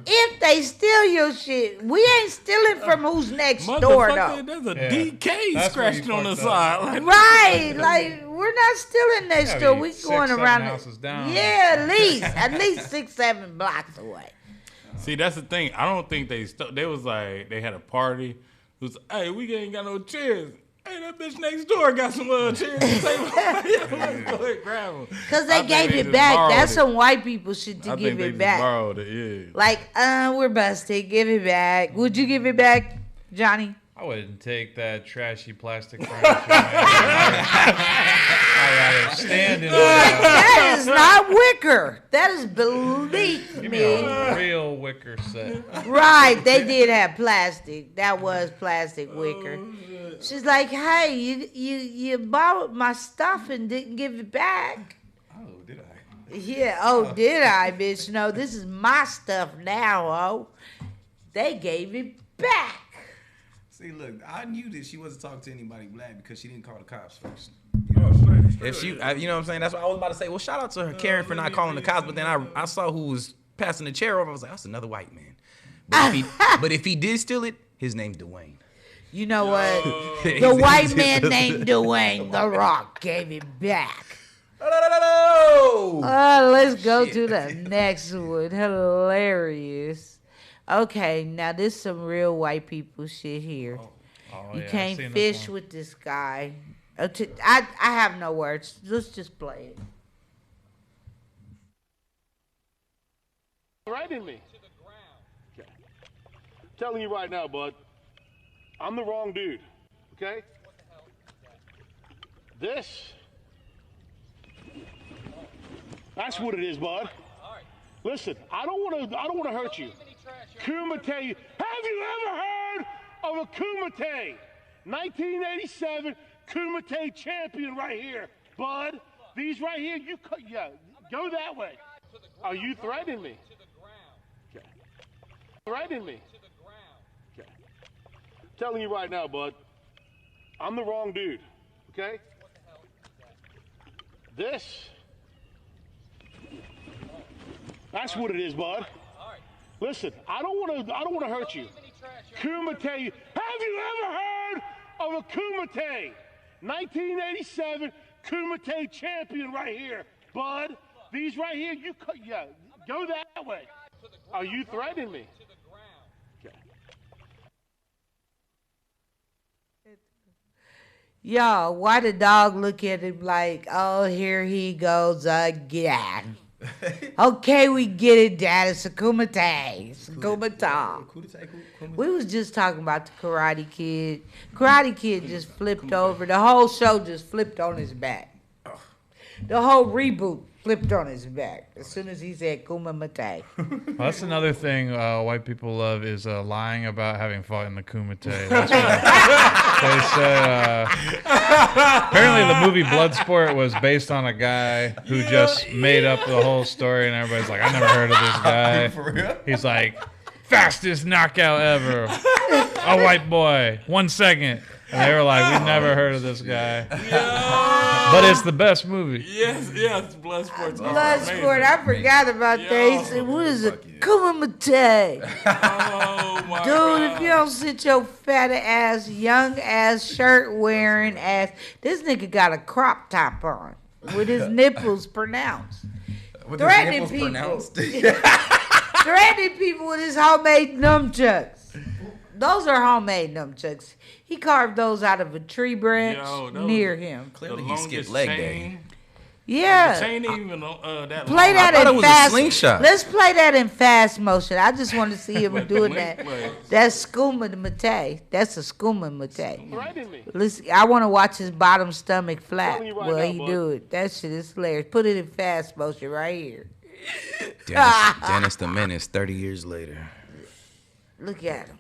If they steal your shit, we ain't stealing from who's next door, though. There's a DK scratched on the side. Right. Like, we're not stealing next door. We going around. Houses down. Yeah, at least 6-7 blocks away. See, that's the thing. I don't think they was like, they had a party. It was, hey, we ain't got no chairs. Hey, that bitch next door got some chairs. Let's go ahead, grab them. Because they gave it back. That's some white people shit to give it back. Borrowed it, yeah. Like, we're busted. Give it back. Would you give it back, Johnny? I wouldn't take that trashy plastic furniture. I'd rather stand in that is not wicker. That is beneath Give me. me a real wicker set. Right, they did have plastic. That was plastic wicker. She's like, hey, you borrowed my stuff and didn't give it back. Oh, did I? Yeah, oh, did I, bitch? No, this is my stuff now, oh. They gave it back. See, look, I knew that she wasn't talking to anybody black because she didn't call the cops first. If she, you know what I'm saying? That's what I was about to say. Well, shout out to her, Karen, for not calling the cops. But then I saw who was passing the chair over. I was like, that's another white man. But if he did steal it, his name's Dwayne. You know what? The white man named Dwayne The Rock gave it back. Let's go to the next one. Hilarious. Okay, now this some real white people shit here. You can't fish with this guy. I have no words. Let's just play it. Threatening me. Okay. Telling you right now, bud. I'm the wrong dude. Okay? This. That's what it is, bud. Listen, I don't want to hurt you. Kumite. Have you ever heard of a Kumite? 1987 Kumite champion right here, bud. These right here, go that way. Are you threatening me? Okay. Threatening me? Okay. Telling you right now, bud. I'm the wrong dude. Okay? This. That's what it is, bud. Listen, I don't want to hurt you. Kumite. Have you ever heard of a Kumite? 1987 Kumite champion right here, bud. These right here, go that way. Are you threatening me? Okay. Yo, why the dog look at him like, oh, here he goes again? Okay, we get it, Dad. It's a kumite. It's a kumite. We was just talking about the Karate Kid. Karate Kid just flipped over. The whole show just flipped on his back. The whole reboot flipped on his back as soon as he said kumite. Well, that's another thing white people love is lying about having fought in the kumite. That's what they said. Apparently, the movie Bloodsport was based on a guy who just made up the whole story, and everybody's like, "I never heard of this guy." For real? He's like, "Fastest knockout ever, a white boy, 1 second." And they were like, "We never heard of this guy." But it's the best movie. Yes, Bloodsport. Bloodsport, I forgot about that. He said, "What is it? Kumite." Oh my Dude, God. if you don't sit your fat ass, young ass, shirt wearing ass, this nigga got a crop top on with his nipples pronounced. With Threatening his people. nipples pronounced? Threatening people with his homemade nunchucks. Those are homemade nunchucks. He carved those out of a tree branch near him. Clearly he skipped leg day. Yeah. The chain ain't even that Play long. that I thought it in was a fast. slingshot. Let's play that in fast motion. I just want to see him doing that. play. That's skooma mate. That's a skooma mate. Threaten me. Listen, I want to watch his bottom stomach flap Telling you right while now, he bud. do it. That shit is hilarious. Put it in fast motion right here. Dennis the Menace, 30 years later. Look at him.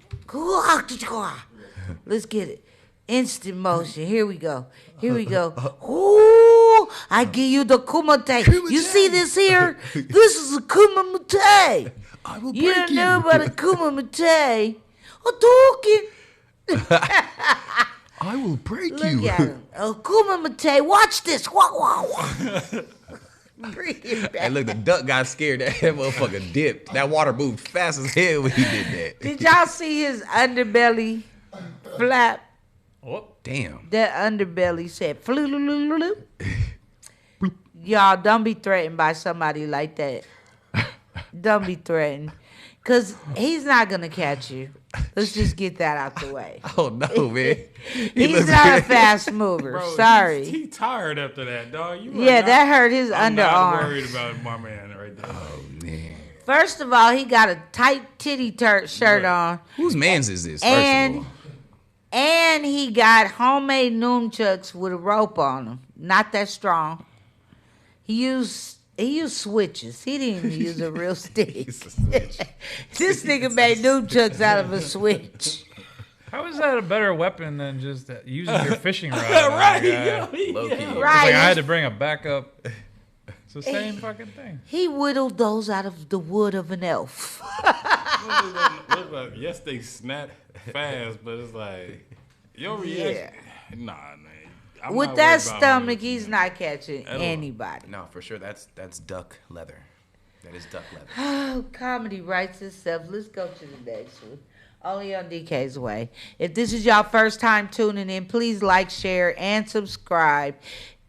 Let's get it. Instant motion. Here we go. Here we go. Ooh, I give you the kumite. You see this here? This is a kumite. I will You break don't know about a kumite. Hadouken. I will break Look you. at him. A kumite. Watch this. Wah, wah, wah. Bring it back. Hey, look, the duck got scared. That motherfucker dipped. That water moved fast as hell when he did that. Did y'all see his underbelly flap? Oh, damn. That underbelly said, "Floo-loo-loo-loo-loo." Y'all, don't be threatened by somebody like that. Don't be threatened. Because he's not going to catch you. Let's just get that out the way. Oh, no, man. He's not a fast mover. Bro, Sorry. He tired after that, dog. That hurt his I'm underarm. not worried about my man right there. Oh, man. First of all, he got a tight titty shirt on. Whose man's is this, And, first of all? and he got homemade nunchucks with a rope on them. Not that strong. He used switches. He didn't even use a real stick. This nigga made nunchucks out of a switch. how is that a better weapon than just using your fishing rod? Right, Low-key. It's Right. like I had to bring a backup. It's the same fucking thing. He whittled those out of the wood of an elf. Look like, yes, they snap fast, but it's like your reaction. Nah, man. I'm With not that worried about stomach, him. he's not catching At all. anybody. No, for sure. That's duck leather. That is duck leather. Oh, comedy writes itself. Let's go to the next one. Only on DK's way. If this is y'all first time tuning in, please like, share, and subscribe.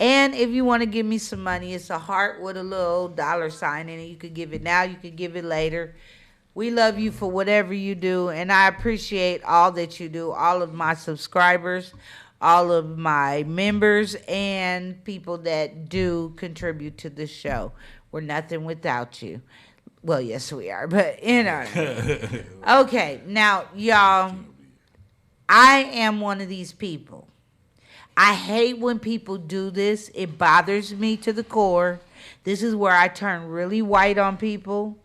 And if you want to give me some money, it's a heart with a little $sign in it. You could give it now. You could give it later. We love you for whatever you do, and I appreciate all that you do, all of my subscribers, all of my members, and people that do contribute to the show. We're nothing without you. Well, yes, we are, but you know what I mean. Okay, now, y'all, I am one of these people. I hate when people do this. It bothers me to the core. This is where I turn really white on people.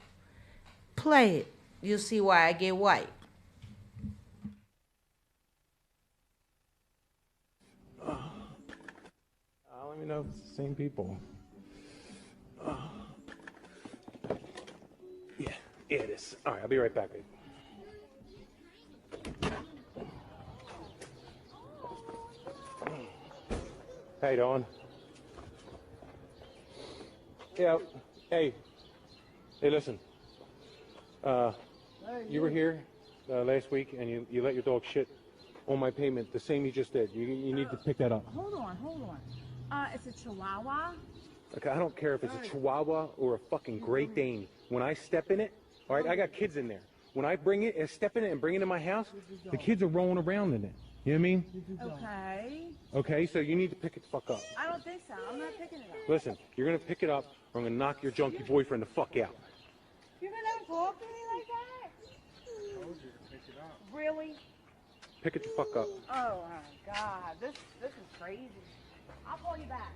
Play it. You'll see why I get white. Let me know if it's the same people. Yeah, it is. All right, I'll be right back, babe. How you doing? Yeah. Hey, listen. You were here last week, and you let your dog shit on my payment, the same you just did. You need to pick that up. Hold on. It's a Chihuahua. Okay, I don't care if it's a Chihuahua or a fucking Great Dane. When I step in it, all right, I got kids in there. When I step in it and bring it in my house, the kids are rolling around in it. You know what I mean? Okay. Okay, so you need to pick it the fuck up. I don't think so. I'm not picking it up. Listen, you're gonna pick it up, or I'm gonna knock your junkie boyfriend the fuck out. You're gonna talk to me like that? I told you to pick it up. Really? Pick it the fuck up. Oh my God, this is crazy. I'll call you back.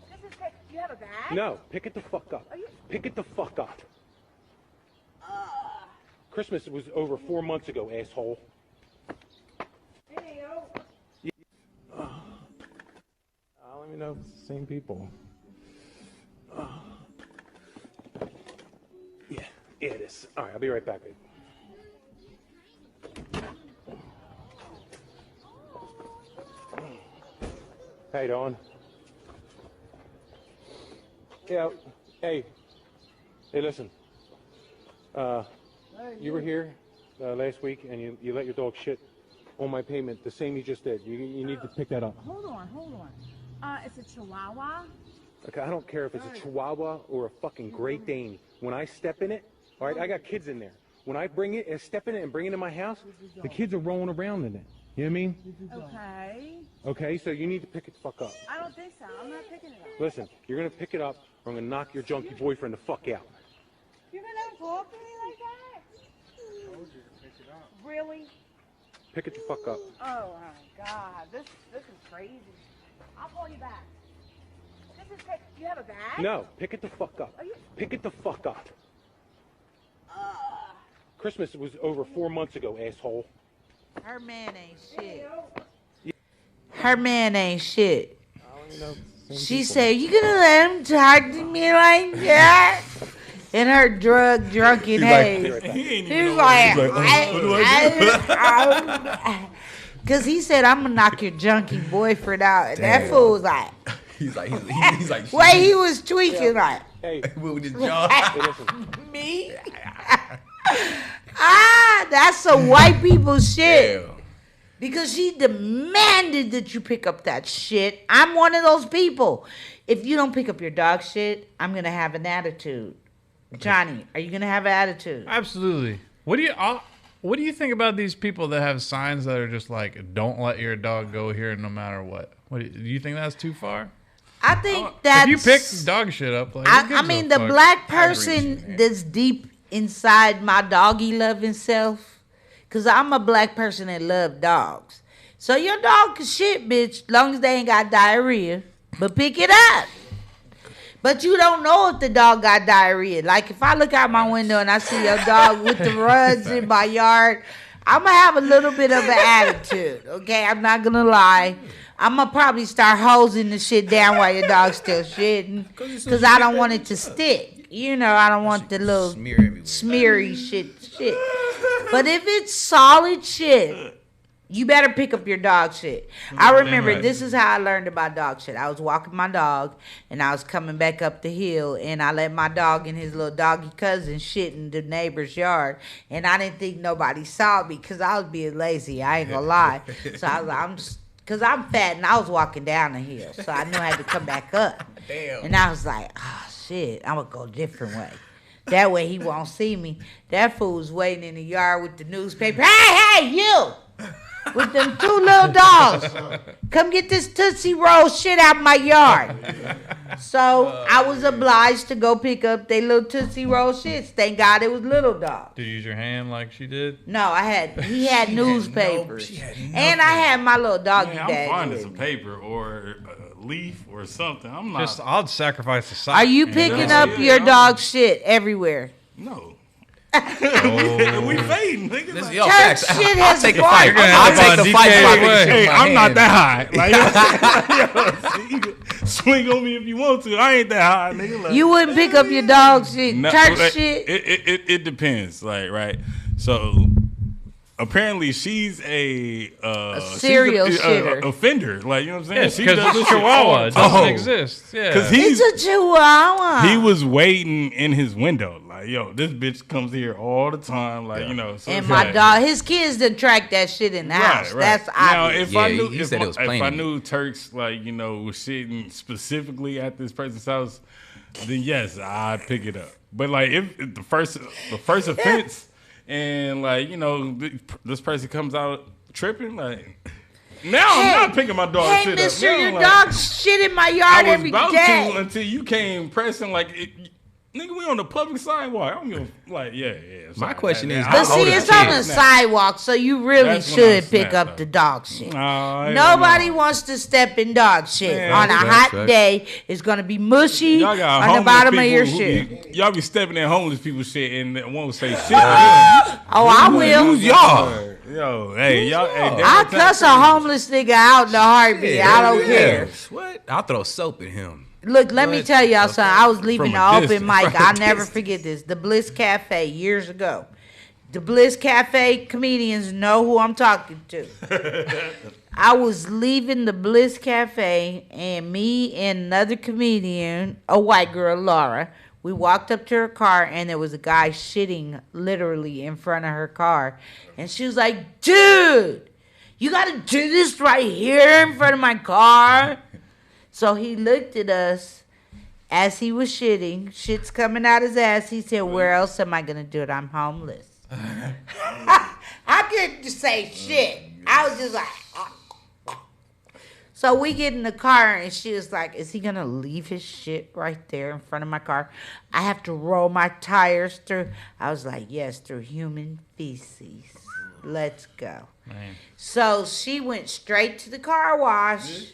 This is crazy. You have a bag? No, pick it the fuck up. Pick it the fuck up. Christmas was over 4 months ago, asshole. Let me know if it's the same people. Yeah, it is. All right, I'll be right back, babe. How you doing? Yeah. Hey, listen. You were here last week, and you let your dog shit on my payment, the same you just did. You need to pick that up. Hold on. It's a Chihuahua. Okay, I don't care if it's a Chihuahua or a fucking Great Dane. When I step in it, all right, I got kids in there. When I bring it and step in it and bring it in my house, the kids are rolling around in it. You know what I mean? Okay. Okay, so you need to pick it the fuck up. I don't think so. I'm not picking it up. Listen, you're gonna pick it up, or I'm gonna knock your junkie boyfriend the fuck out. You're gonna talk to me like that? I told you to pick it up. Really? Pick it the fuck up. Oh my God, this is crazy. I'll call you back. This is crazy. You have a bag? No, pick it the fuck up. Pick it the fuck up. Christmas was over 4 months ago, asshole. Her man ain't shit. Her man ain't shit. She said, "You gonna let him talk to me like that?" In her drunken haze. He's like, because he said, "I'm gonna knock your junkie boyfriend out." And that fool was like, he's like, wait, he was tweaking like, hey, with his jaw. Me? That's some white people shit. Damn. Because she demanded that you pick up that shit. I'm one of those people. If you don't pick up your dog shit, I'm gonna have an attitude. Johnny, are you gonna have an attitude? Absolutely. What do you think about these people that have signs that are just like, "Don't let your dog go here, no matter what"? Do you think that's too far? I think that's... If you pick dog shit up, like, I mean, the black person that's deep inside my doggy loving self, because I'm a black person that love dogs. So your dog can shit, bitch, long as they ain't got diarrhea. But pick it up. But you don't know if the dog got diarrhea. Like, if I look out my window and I see your dog with the runs in my yard, I'm going to have a little bit of an attitude, okay? I'm not going to lie. I'm going to probably start hosing the shit down while your dog's still shitting, because I don't want it to stick. You know, I don't want the little smeary shit. But if it's solid shit, you better pick up your dog shit. I remember this is how I learned about dog shit. I was walking my dog, and I was coming back up the hill, and I let my dog and his little doggy cousin shit in the neighbor's yard, and I didn't think nobody saw me because I was being lazy. I ain't gonna lie. So I was because I'm fat, and I was walking down the hill, so I knew I had to come back up. Damn. And I was like, oh, shit, I'm gonna go a different way. That way he won't see me. That fool's waiting in the yard with the newspaper. Hey, you! With them two little dogs. Come get this Tootsie Roll shit out my yard. So I was obliged to go pick up they little Tootsie Roll shits. Thank God it was little dogs. Did you use your hand like she did? No, he had newspapers. And I had my little doggy bag. I'm finding some paper or a leaf or something. I'm not. I'll sacrifice the sock. Are you picking up your dog shit everywhere? No. We fading, nigga. Church shit has take gone. I'll take the fight. Hey, I'm not that high. Like, swing on me if you want to. I ain't that high, nigga. Like, you wouldn't pick up your dog shit, church shit. It depends, like, right. So apparently she's a serial shitter, offender. Like, you know what I'm saying? Yes, because the Chihuahua doesn't exist. Yeah, because it's a Chihuahua. He was waiting in his window. Like, yo, this bitch comes here all the time. Like, you know. So and my dog, his kids didn't track that shit in the house. Right. That's obvious. Now, if I knew Turks, like, you know, was shitting specifically at this person's house, then yes, I'd pick it up. But like, if the first offense, and like, you know, this person comes out tripping? Like, now I'm not picking my dog hey, shit up. mister, your Like, dog shit in my yard every day. I was about to until you came pressing like, nigga, we on the public sidewalk. I don't give a, like, yeah. My question is, but see, it's on the sidewalk, so you really should pick up the dog shit. Nobody wants to step in dog shit. Man, on a hot day, it's going to be mushy on the bottom of your shit. Y'all be stepping in homeless people's shit and won't say shit. I will. Who's y'all? Yo, hey, y'all. Hey, I cuss a homeless nigga out in a heartbeat. I don't care. What? I'll throw soap at him. Look, let me tell y'all something. I was leaving the open mic. I'll never forget this. The Bliss Cafe years ago. The Bliss Cafe comedians know who I'm talking to. I was leaving the Bliss Cafe, and me and another comedian, a white girl, Laura, we walked up to her car, and there was a guy shitting literally in front of her car. And she was like, dude, you got to do this right here in front of my car? So he looked at us as he was shitting. Shit's coming out his ass. He said, where else am I going to do it? I'm homeless. I couldn't just say shit. I was just like, So we get in the car, and she was like, is he going to leave his shit right there in front of my car? I have to roll my tires through. I was like, yes, through human feces. Let's go. Man. So she went straight to the car wash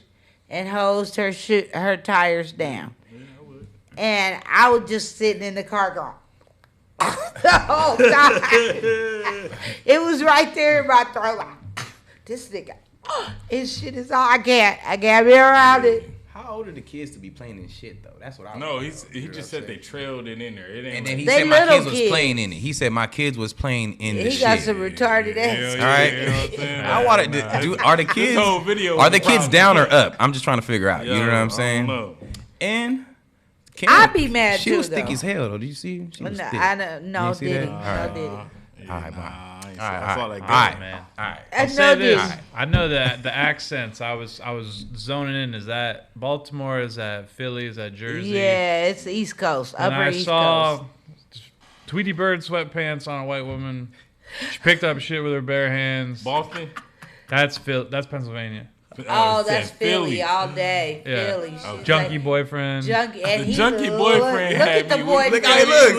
and hosed her tires down. And I was just sitting in the car going, the whole time. It was right there in my throat. Like, this nigga, his shit is all I can't be around it. How old are the kids to be playing in shit, though? That's what I No, he just said they trailed it in there. And then he said my kids was playing in it. He said my kids was playing in the shit. He got some retarded ass. All right. You know what I'm saying? I wanted to do. Are the kids? Are the kids down or up? I'm just trying to figure out. You know what I'm saying? And I'd be mad too. She was thick as hell, though. Did you see? She was thick. No, Diddy. All right, bye. All right, man. All right. I'll say this. I know that the accents. I was zoning in. Is that Baltimore? Is that Philly? Is that Jersey? Yeah, it's the East Coast. Upper East Coast. I saw Tweety Bird sweatpants on a white woman. She picked up shit with her bare hands. Boston. That's Pennsylvania. Oh, that's Philly all day. Yeah. Philly. Oh, junkie boyfriend. The junkie boyfriend. Look at the boyfriend. Look how he looks.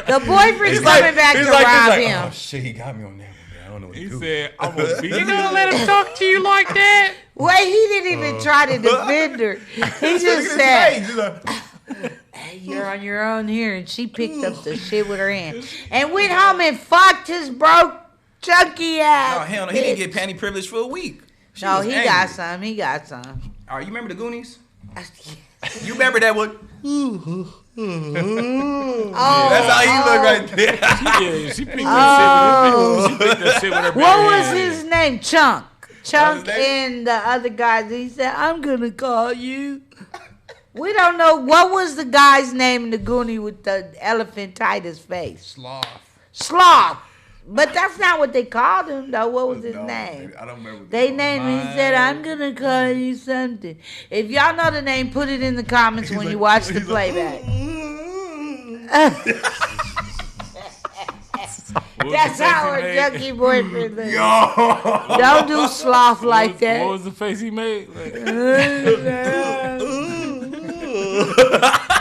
The boyfriend's coming back to rob him. Oh shit, he got me on that one. I don't know what He to do. said, "I'm gonna beat You gonna let him talk to you like that?" Wait, he didn't even try to defend her. He just said, hey, you're on your own here. And she picked up the shit with her hand and went home and fucked his broke junkie ass. No, hell no. He didn't get panty privilege for a week. No, he got some. He got some. All right, you remember the Goonies? You remember that one? Oh, that's how he looked right there. Yeah, she picked that shit with her bare What was hand. his name? Chunk. Chunk and the other guys. He said, I'm going to call you. We don't know. What was the guy's name in the Goonie with the elephantitis face? Sloth. But that's not what they called him, though. What was his name? I don't remember. They named him. He said, I'm going to call you something. If y'all know the name, put it in the comments when you watch the playback. That's how our junkie boyfriend looks. Don't do sloth like that. What was the face he made?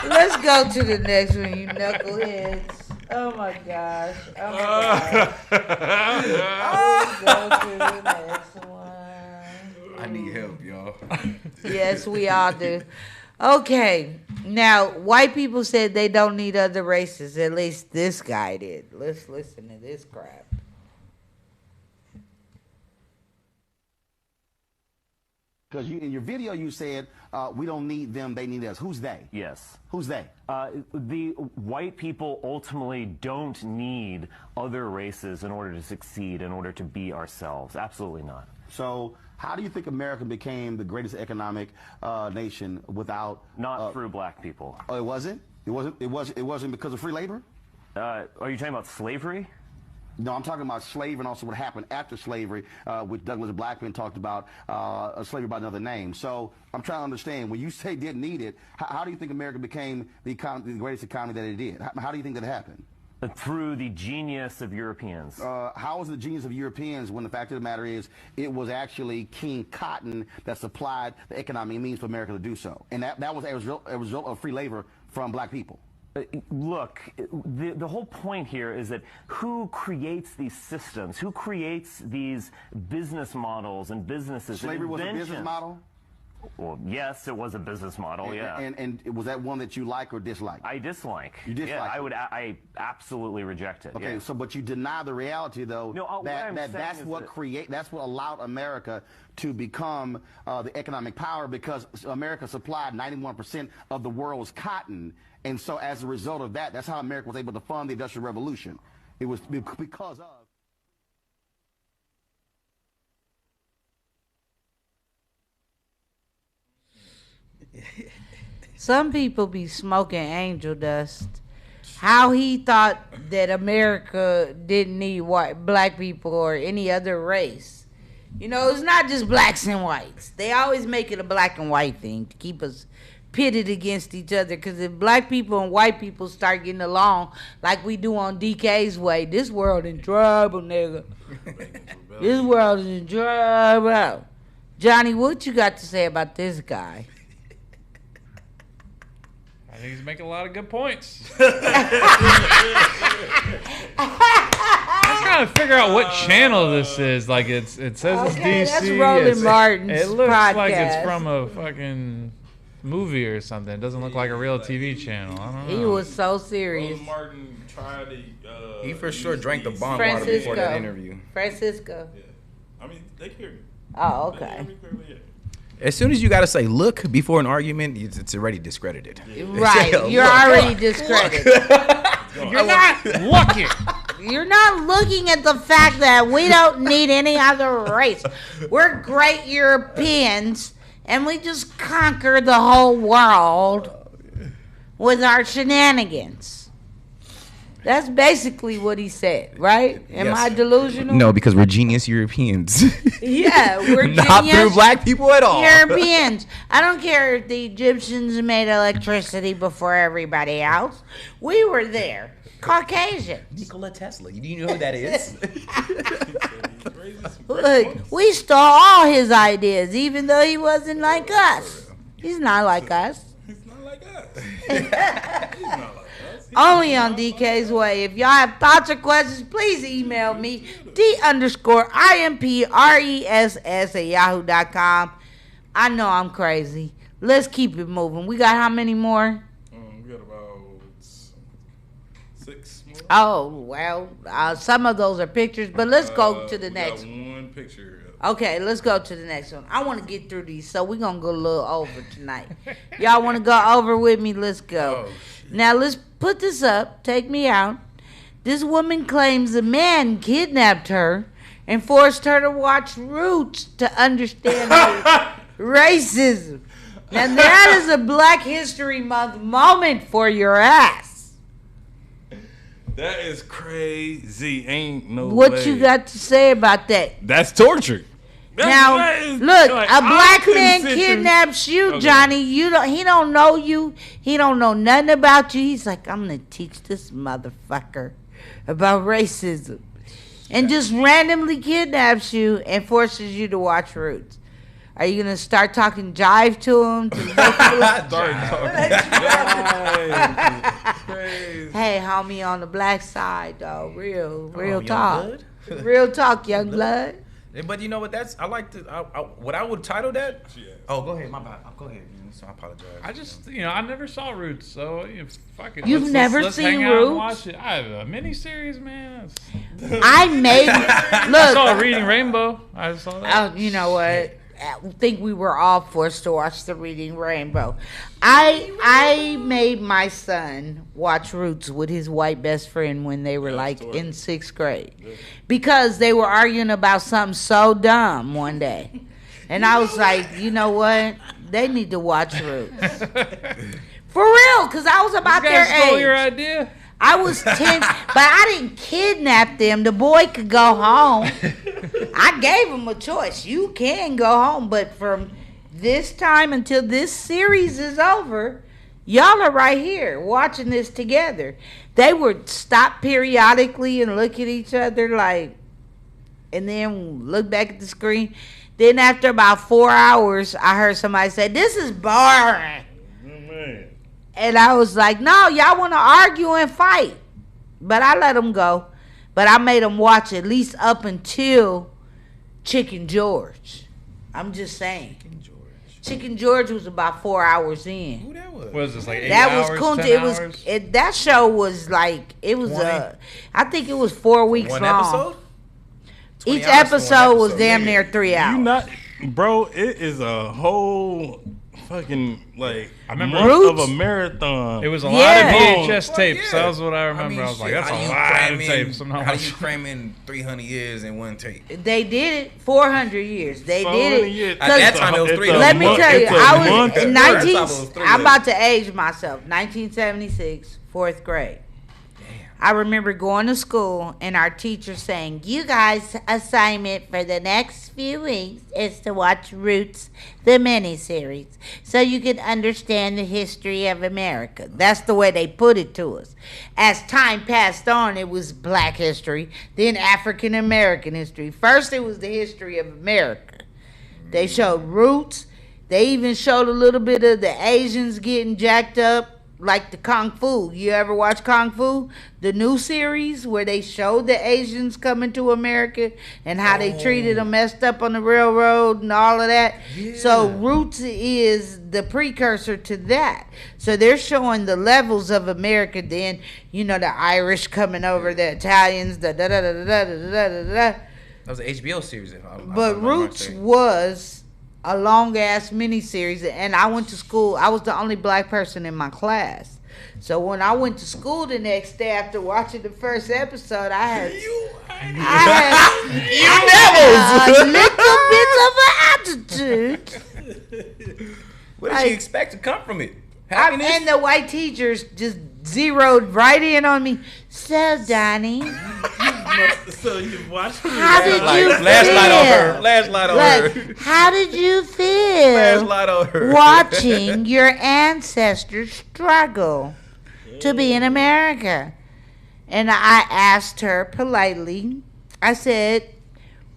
Let's go to the next one, you knuckleheads. Oh my gosh. Oh my gosh. Let's go to the next one. I need help, y'all. Yes, we all do. Okay. Now, white people said they don't need other races. At least this guy did. Let's listen to this crap. Because in your video you said, we don't need them, they need us. Who's they? Yes. Who's they? The white people ultimately don't need other races in order to succeed, in order to be ourselves. Absolutely not. So how do you think America became the greatest economic nation without... Not through black people. Oh, it wasn't? It wasn't because of free labor? Are you talking about slavery? No, I'm talking about slavery and also what happened after slavery, which Douglas Blackman talked about, slavery by another name. So I'm trying to understand, when you say didn't need it, how do you think America became the greatest economy that it did? How do you think that happened? Through the genius of Europeans. How was it the genius of Europeans when the fact of the matter is it was actually King Cotton that supplied the economic means for America to do so? And that was a result of free labor from black people. Look, the whole point here is that who creates these systems? Who creates these business models and businesses? Slavery was a business model? Well, yes, it was a business model, yeah. And was that one that you like or dislike? I dislike. You dislike yeah, I absolutely reject it. Okay, yeah. so but you deny the reality though that's what allowed America to become the economic power, because America supplied 91% of the world's cotton, and so as a result of that, that's how America was able to fund the Industrial Revolution. It was because of. Some people be smoking angel dust. How he thought that America didn't need black people or any other race. You know, it's not just blacks and whites. They always make it a black and white thing to keep us pitted against each other. Because if black people and white people start getting along like we do on DK's way, this world in trouble, nigga. This world is in trouble. Johnny, what you got to say about this guy? I think he's making a lot of good points. I'm trying to figure out what channel this is. Like it says it's DC. That's Roland Martin's It looks podcast. like it's from a fucking movie or something. It doesn't look like a real TV channel. I don't know. He was so serious. Roland Martin tried to. He for sure drank the bomb water before that interview. Francisco. Yeah. I mean, they hear me. Oh, okay. As soon as you gotta say "look" before an argument, it's already discredited. Right, you're already discredited. You're not looking. You're not looking at the fact that we don't need any other race. We're great Europeans, and we just conquer the whole world with our shenanigans. That's basically what he said, right? Am I delusional? No, because we're genius Europeans. Yeah, we're not genius through black people at all. Europeans. I don't care if the Egyptians made electricity before everybody else. We were there. Caucasian. Nikola Tesla. Do you know who that is? Look, we stole all his ideas, even though he wasn't like us. He's not like us. He's not like us. Only on DK's Way. If y'all have thoughts or questions, please email me, D_IMPRESS@yahoo.com. I know I'm crazy. Let's keep it moving. We got how many more? We got about 6 more. Oh, well, some of those are pictures, but let's go to the next one. One picture. Okay, let's go to the next one. I want to get through these, so we're going to go a little over tonight. Y'all want to go over with me? Let's go. Now, let's put this up. Take me out. This woman claims a man kidnapped her and forced her to watch Roots to understand racism. Now, that is a Black History Month moment for your ass. That is crazy. Ain't no What way. you got to say about that? That's torture. Now, look, like, a black man sit kidnaps you, Johnny. He don't know you. He don't know nothing about you. He's like, I'm gonna teach this motherfucker about racism, and just randomly kidnaps you and forces you to watch Roots. Are you gonna start talking jive to him? Hey, homie, on the black side, though, real talk, real talk, young blood. But you know what? I like to. What I would title that. Oh, go ahead. My bad. Go ahead. So I apologize. I just, I never saw Roots, so fuck it. You've never seen hang out Roots? And watch it. I have a miniseries, man. I made. Look, I saw Reading Rainbow. I saw that. Oh, you know what? I think we were all forced to watch the Reading Rainbow. I made my son watch Roots with his white best friend when they were like in 6th grade because they were arguing about something so dumb one day, and I was like, you know what? They need to watch Roots for real, because I was about their age. Stole your idea? I was 10, but I didn't kidnap them. The boy could go home. I gave him a choice. You can go home, but from this time until this series is over, Y'all are right here watching this together. They would stop periodically and look at each other like, and then look back at the screen. Then after about 4 hours, I heard somebody say, "This is boring." And I was like, "No, y'all want to argue and fight." But I let them go. But I made them watch at least up until Chicken George. I'm just saying. Chicken George was about 4 hours in. Who that was? Was this like 8 that hours? Was Kunta. 10 It was hours? that show was like it was I think it was 4 weeks One long. episode? Each 20 hours for one episode was episode, damn nigga. near 3 hours. You not, bro. It is a whole fucking like I remember month Roots? of a marathon. It was a lot Yeah. of VHS Fuck tapes. yeah. That was what I remember. I, was like, that's how do a you lot cram of in- tapes. I'm not How do you watching. cram in 300 years in one tape? They did it 400 years. They 400 did it. years. At that time, it was It's 3. a Let me month- tell you, it's a I was month in at 19. first. I was 3 I'm years. about to age myself. 1976, 4th grade. I remember going to school and our teacher saying, "You guys' assignment for the next few weeks is to watch Roots, the miniseries, so you can understand the history of America." That's the way they put it to us. As time passed on, it was Black history, then African American history. First, it was the history of America. They showed Roots. They even showed a little bit of the Asians getting jacked up, like the Kung Fu. You ever watch Kung Fu? The new series where they showed the Asians coming to America and how they treated them messed up on the railroad and all of that. So Roots is the precursor to that. So they're showing the levels of America. Then, you know, the Irish coming over, the Italians, the da-da-da-da-da-da-da-da-da. That was an HBO series. But Roots was a long ass miniseries, and I went to school. I was the only black person in my class. So when I went to school the next day after watching the first episode, I had a little bit of an attitude. What did you expect to come from it? Happiness? And the white teachers just zeroed right in on me. So, Donnie, So you watched how did you Flashlight on her. feel? Flashlight on Like, her. how did you feel Flashlight on her. watching your ancestors struggle to be in America? And I asked her politely, I said,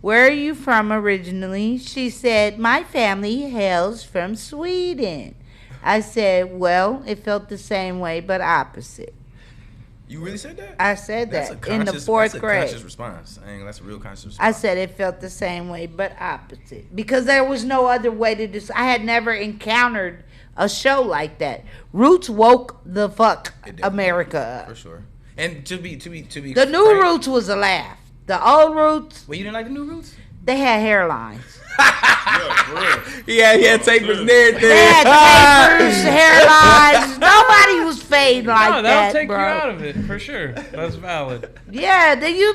"Where are you from originally?" She said, "My family hails from Sweden." I said, "Well, it felt the same way, but opposite." You really said that? I said That's that a in the conscious- 4th that's a grade. conscious response. That's a real conscious response. I said it felt the same way, but opposite. Because there was no other way to I had never encountered a show like that. Roots woke the fuck America up. For sure. And to be The new Roots was a laugh. The old Roots, Well, you didn't like the new Roots? they had hairlines. Yeah, he had tapers and everything. They had tapers, hairlines. Nobody was fade like No, that'll that, take bro. you out of it for sure. That's valid. Yeah, then you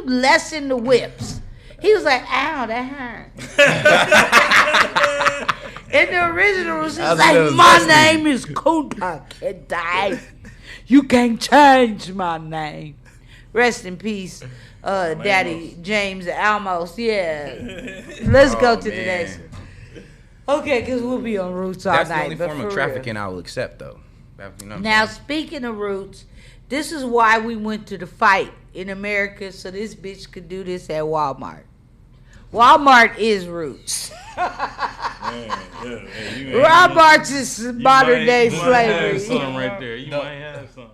lessen the whips. He was like, "Ow, that hurt." In the original, it was just like, "My name is Kunta Kinte. You can't change my name." Rest in peace, Daddy James Almos. Yeah. Let's go to the next one. Okay, because we'll be on Roots all That's night. the only but form for of real. trafficking I will accept, though. You know what I'm Now, saying? speaking of Roots, this is why we went to the fight in America, so this bitch could do this at Walmart. Walmart is Roots. Walmart's is modern day You might slavery. have something right there. You might have something.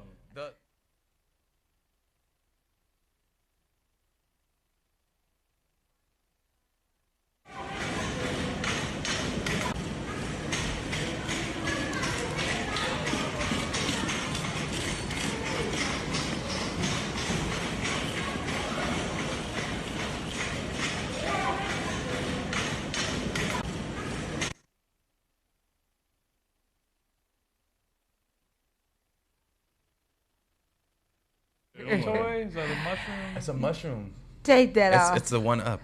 Toy? Is that a mushroom? It's a mushroom. Take that off. It's a one up.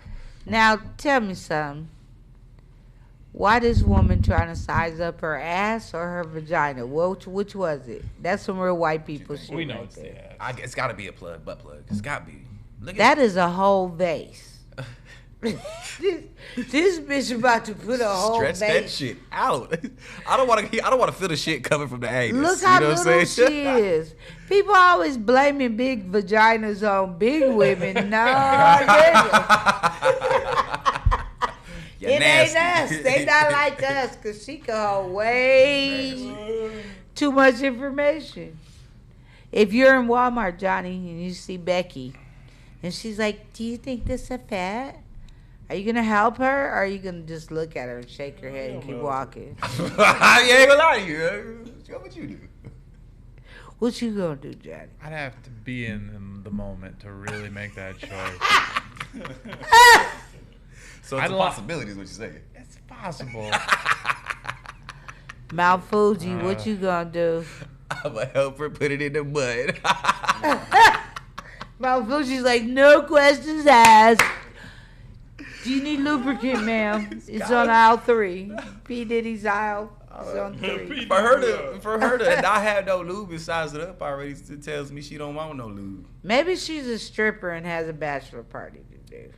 Now, tell me something. Why this woman trying to size up her ass or her vagina? Which was it? That's some real white people shit. We know right it's there. the ass. It's got to be a butt plug. It's got to be. Look That is a whole vase. this bitch about to put a whole Stretch that shit out. I don't want to feel the shit coming from the anus. Look how you know little what I'm saying? she is. People always blaming big vaginas on big women. No, it ain't us. They not like us because she can hold way too much information. If you're in Walmart, Johnny, and you see Becky, and she's like, "Do you think this a fat?" Are you gonna help her, or are you gonna just look at her and shake your head and keep walking? I ain't gonna lie to you. What you do? What you gonna do, Johnny? I'd have to be in the moment to really make that choice. So it's a possibility, is what you're saying. It's possible. Mount Fuji, what you gonna do? I'm gonna help her put it in the mud. Mount Fuji's like, no questions asked. Do you need lubricant, ma'am? It's on aisle 3. P. Diddy's aisle is on 3. For her to not have no lube and size it up already, it tells me she don't want no lube. Maybe she's a stripper and has a bachelor party to do.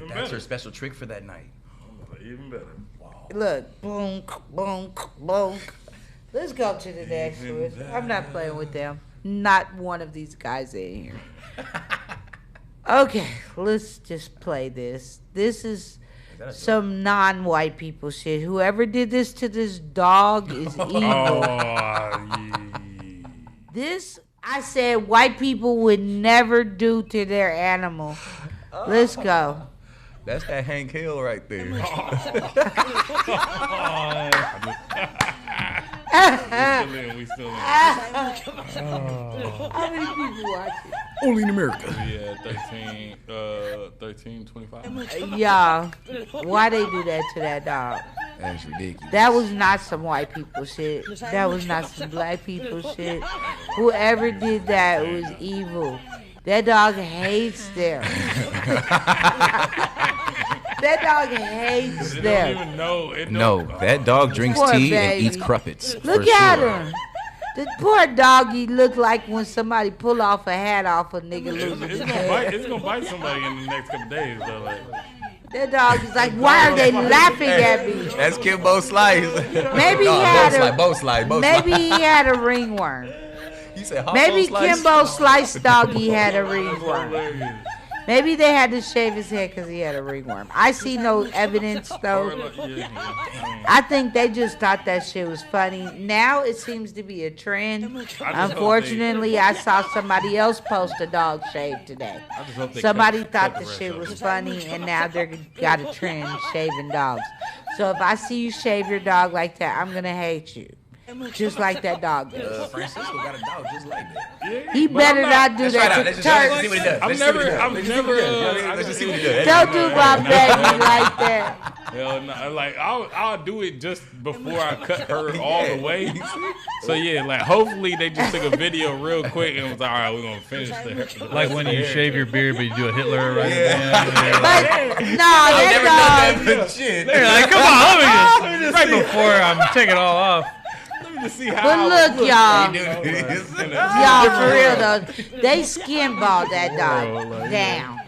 That's her special trick for that night. Even better. Wow. Look, boom, boom, boom. Let's go to the next one. I'm not playing with them. Not one of these guys in here. Okay, let's just play this. This is some non-white people shit. Whoever did this to this dog is evil. This, I said, white people would never do to their animal. Let's go. That's that Hank Hill right there. We still in. How many people watch it? Only in America. Yeah, 1325. Yeah. Why they do that to that dog? That's ridiculous. That was not some white people shit. That was not some black people shit. Whoever did that was evil. That dog hates them. That dog hates them. Don't even know. No, that dog drinks Poor tea baby. and eats crumpets. Look at him. The poor doggy look like when somebody pull off a hat off a nigga losing his head. It's gonna bite somebody in the next couple days, though. Like. That dog is like, why are they laughing at me? That's Kimbo Slice. Maybe he had a ringworm. You said maybe Slice? Kimbo Slice doggy had a ringworm. Maybe they had to shave his head because he had a ringworm. I see no evidence, though. I think they just thought that shit was funny. Now it seems to be a trend. Unfortunately, I saw somebody else post a dog shave today. Somebody thought the shit was funny, and now they got a trend shaving dogs. So if I see you shave your dog like that, I'm going to hate you. Just like that dog does. Francisco got a dog just like that. He better not do that to Let's see what he does. I'm never. Let's just see what he does. Don't do my baby like that. Hell no. Like I'll do it just before I cut her all the way. So yeah, like hopefully they just took a video real quick and was like, all right, we're gonna finish that. Like when you shave your beard, but you do a Hitler right there. But no, that dog. They're like, come on, let me just right before I'm taking it all off. See how but look, y'all, for real though, they skin ball that dog down.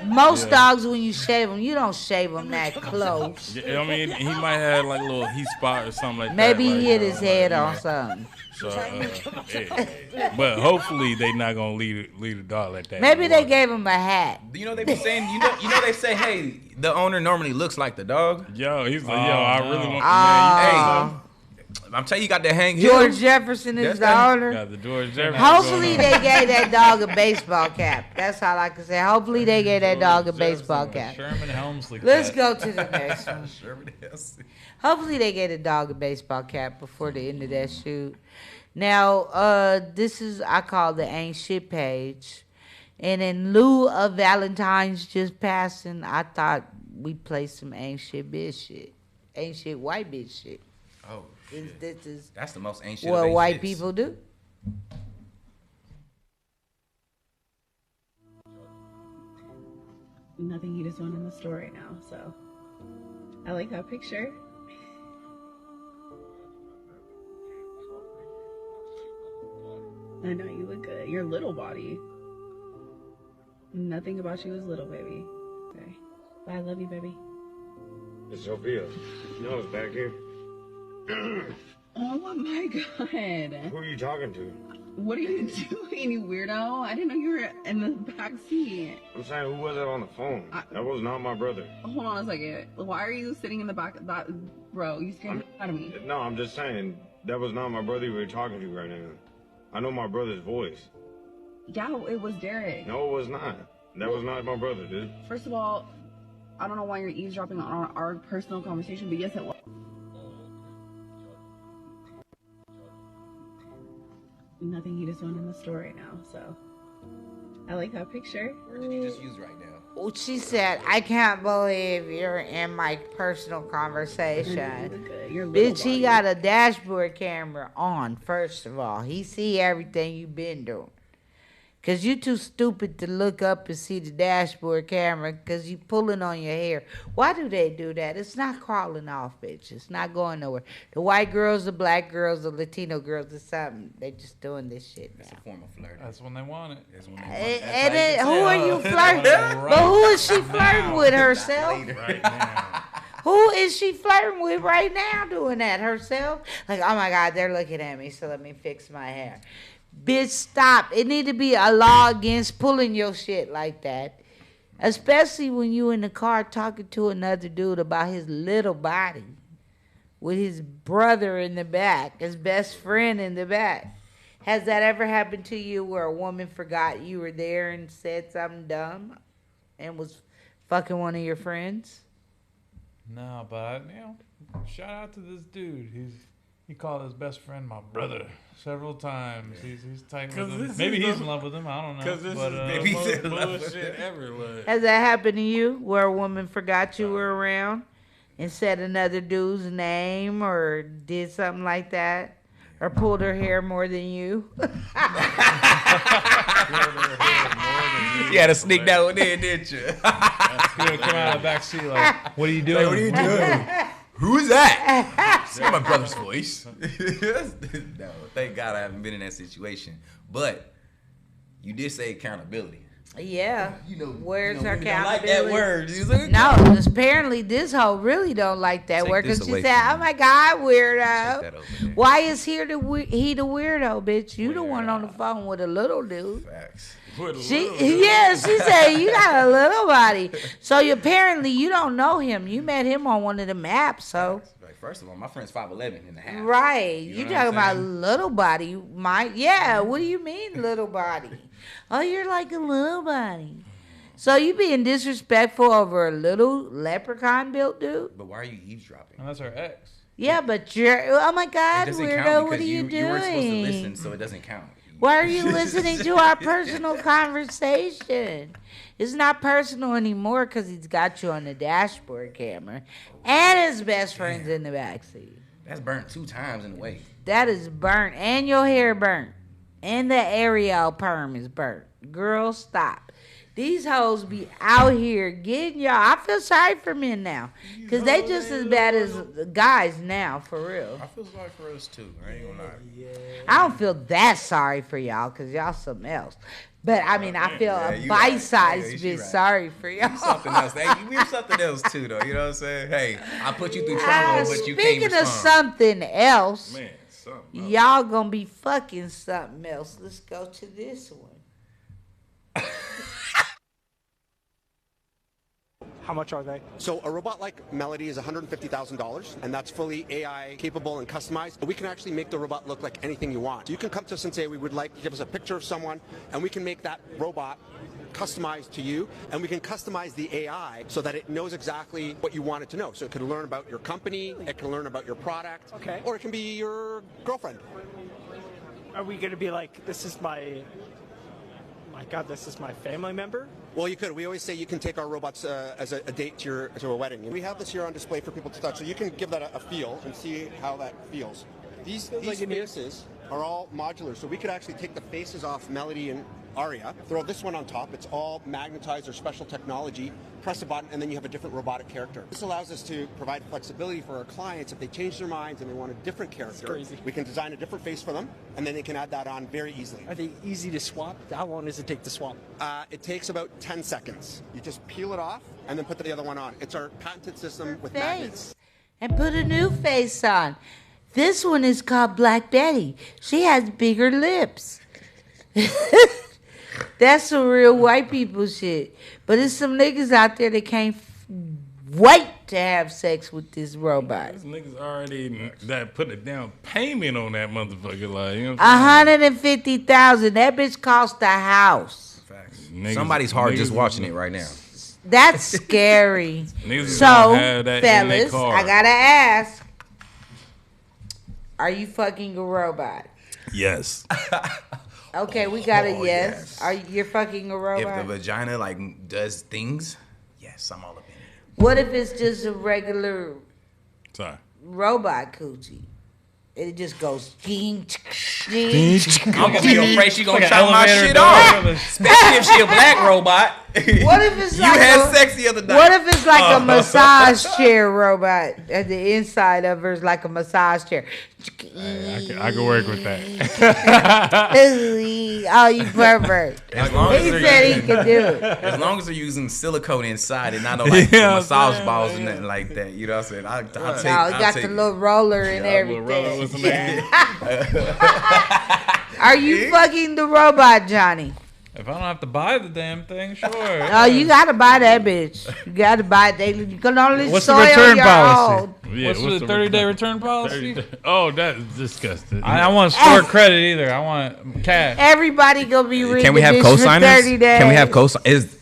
Most dogs, when you shave them, you don't shave them that close. I mean, he might have like a little heat spot or something like Maybe that. Maybe he hit his head on something. So, but hopefully they not gonna leave the dog like that. Maybe they gave him a hat. You know they be saying, you know they say, hey, the owner normally looks like the dog. Yo, he's like, I really want. Hey. I'm telling you, got the Hank Hill. George Jefferson is the owner. Got the George Jefferson. Hopefully they gave that dog a baseball cap. That's all I can say. Hopefully they gave that dog a baseball cap. Sherman Helmsley. Let's go to the next one. Hopefully they gave the dog a baseball cap before the end of that shoot. Now, this is, I call the ain't shit page. And in lieu of Valentine's just passing, I thought we'd play some ain't shit bitch shit. Ain't shit white bitch shit. Oh. That's the most ancient. What white people do. Nothing you just want in the store right now, so I like that picture. I know you look good. Your little body. Nothing about you is little, baby. Okay. Bye, I love you, baby. It's Sophia. No, it's back here. Oh my God. Who are you talking to? What are you doing, you weirdo? I didn't know you were in the back seat. I'm saying, who was that on the phone? That was not my brother. Hold on a second. Why are you sitting in the back? Bro, you scared out of me. No, I'm just saying, that was not my brother you were talking to right now. I know my brother's voice. Yeah, it was Derek. No, it was not. That was not my brother, dude. First of all, I don't know why you're eavesdropping on our personal conversation, but yes, it was. Nothing he just went in the story now, so I like that picture. Word did you just use right now? Well, she said, I can't believe you're in my personal conversation. Bitch, he got a dashboard camera on, first of all. He see everything you been doing. Because you too stupid to look up and see the dashboard camera because you pulling on your hair. Why do they do that? It's not crawling off, bitch. It's not going nowhere. The white girls, the black girls, the Latino girls, or something. They just doing this shit now. It's a form of flirting. That's when they want it. That's when they want it. And then, who are you flirting? But who is she flirting with herself? Right now. Who is she flirting with right now doing that herself? Like, oh my God, they're looking at me, so let me fix my hair. Bitch, stop. It need to be a law against pulling your shit like that. Especially when you in the car talking to another dude about his little body. With his brother in the back. His best friend in the back. Has that ever happened to you where a woman forgot you were there and said something dumb? And was fucking one of your friends? No, but, shout out to this dude. He called his best friend my brother several times. Yeah. He's tight with him. Maybe he's in love with him. I don't know. Because this is maybe he's in love with shit ever. Like. Has that happened to you where a woman forgot you were around and said another dude's name or did something like that? Or pulled her hair more than you? You had to sneak that one in, didn't you? You come out of the back seat like, what are you doing? Like, what are you doing? Who's that? It's not my brother's voice. No, thank God I haven't been in that situation. But you did say accountability. Yeah. Where's her Don't like accountability? that word. No, apparently this hoe really don't like that word because she said, "Oh my God, weirdo! Why is he the weirdo, bitch? You the one on the phone with a little dude." Facts. She said you got a little body. So apparently you don't know him. You met him on one of the maps, so. Right, first of all, my friend's 5'11" and a half. Right. You talking about little body. What do you mean little body? Oh, you're like a little body. So you being disrespectful over a little leprechaun built dude? But why are you eavesdropping? And that's her ex. Yeah, but oh my God, weirdo, what are you doing? You weren't supposed to listen, so it doesn't count. Why are you listening to our personal conversation? It's not personal anymore because he's got you on the dashboard camera and his best friend's in the backseat. That's burnt 2 times in a way. That is burnt. And your hair burnt. And the Ariel perm is burnt. Girl, stop. These hoes be out here getting y'all. I feel sorry for men now. Because they just as bad as guys now, for real. I feel sorry for us too. I ain't gonna lie. I don't feel that sorry for y'all because y'all something else. But I mean, I feel a bite-sized bit sorry for y'all. You're something else. We're something else too, though. You know what I'm saying? Hey, I put you through trauma, but you can't respond. Speaking of something else, Man, something else. y'all gonna be fucking something else. Let's go to this one. How much are they? So a robot like Melody is $150,000, and that's fully AI capable and customized. We can actually make the robot look like anything you want. You can come to us and say, we would like to give us a picture of someone, and we can make that robot customized to you, and we can customize the AI so that it knows exactly what you want it to know. So it can learn about your company, it can learn about your product, okay, or it can be your girlfriend. Are we going to be like, this is my God, this is my family member? Well, you could. We always say you can take our robots as a date to a wedding. And we have this here on display for people to touch, so you can give that a feel and see how that feels. These faces are all modular, so we could actually take the faces off Melody and Aria. Throw this one on top. It's all magnetized or special technology. Press a button, and then you have a different robotic character. This allows us to provide flexibility for our clients. If they change their minds and they want a different character, we can design a different face for them, and then they can add that on very easily. Are they easy to swap? How long does it take to swap? It takes about 10 seconds. You just peel it off and then put the other one on. It's our patented system with magnets. And put a new face on. This one is called Black Betty. She has bigger lips. That's some real white people shit. But there's some niggas out there that can't wait to have sex with this robot. These niggas already that put a down payment on that motherfucker. Like, you know what I'm $150,000. That bitch cost a house. Niggas, Somebody's hard just watching it right now. That's scary. So, fellas, I gotta ask: are you fucking a robot? Yes. Okay, we got a yes. Are you're fucking a robot? If the vagina like does things, yes, I'm all up in it. What if it's just a regular robot coochie? It just goes ding, ding. I'm gonna be afraid she gonna chop my shit off, especially if she a black robot. What if it's like you had sex the other night? What if it's like a massage chair robot? At the inside of her is like a massage chair. I can work with that. Oh, you pervert. He said he could do it. As long as they're using silicone inside and not no like massage balls and nothing like that. You know what I'm saying? I'll take No, got the little roller and everything. Roller with some hands. Are you fucking the robot, Johnny? If I don't have to buy the damn thing, sure. Oh, you gotta buy that bitch. You gotta buy it. You can only What's soil the return your policy? own. Yeah, what's the 30-day return policy? Oh, that's disgusting. I don't want store credit either. I want cash. Everybody gonna be reading Can we have this for 30 co-signers? days. Can we have co-signers?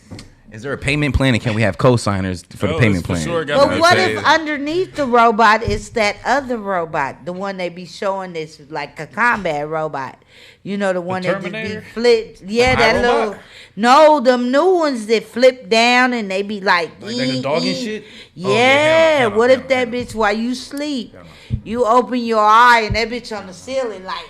Is there a payment plan, and can we have co-signers for the payment plan? Sure But what if underneath the robot is that other robot, the one they be showing this like a combat robot? You know, the one that just be flipped. Yeah, that little. No, them new ones that flip down and they be like the dog and shit? Yeah. What if that bitch while you sleep, you open your eye and that bitch on the ceiling like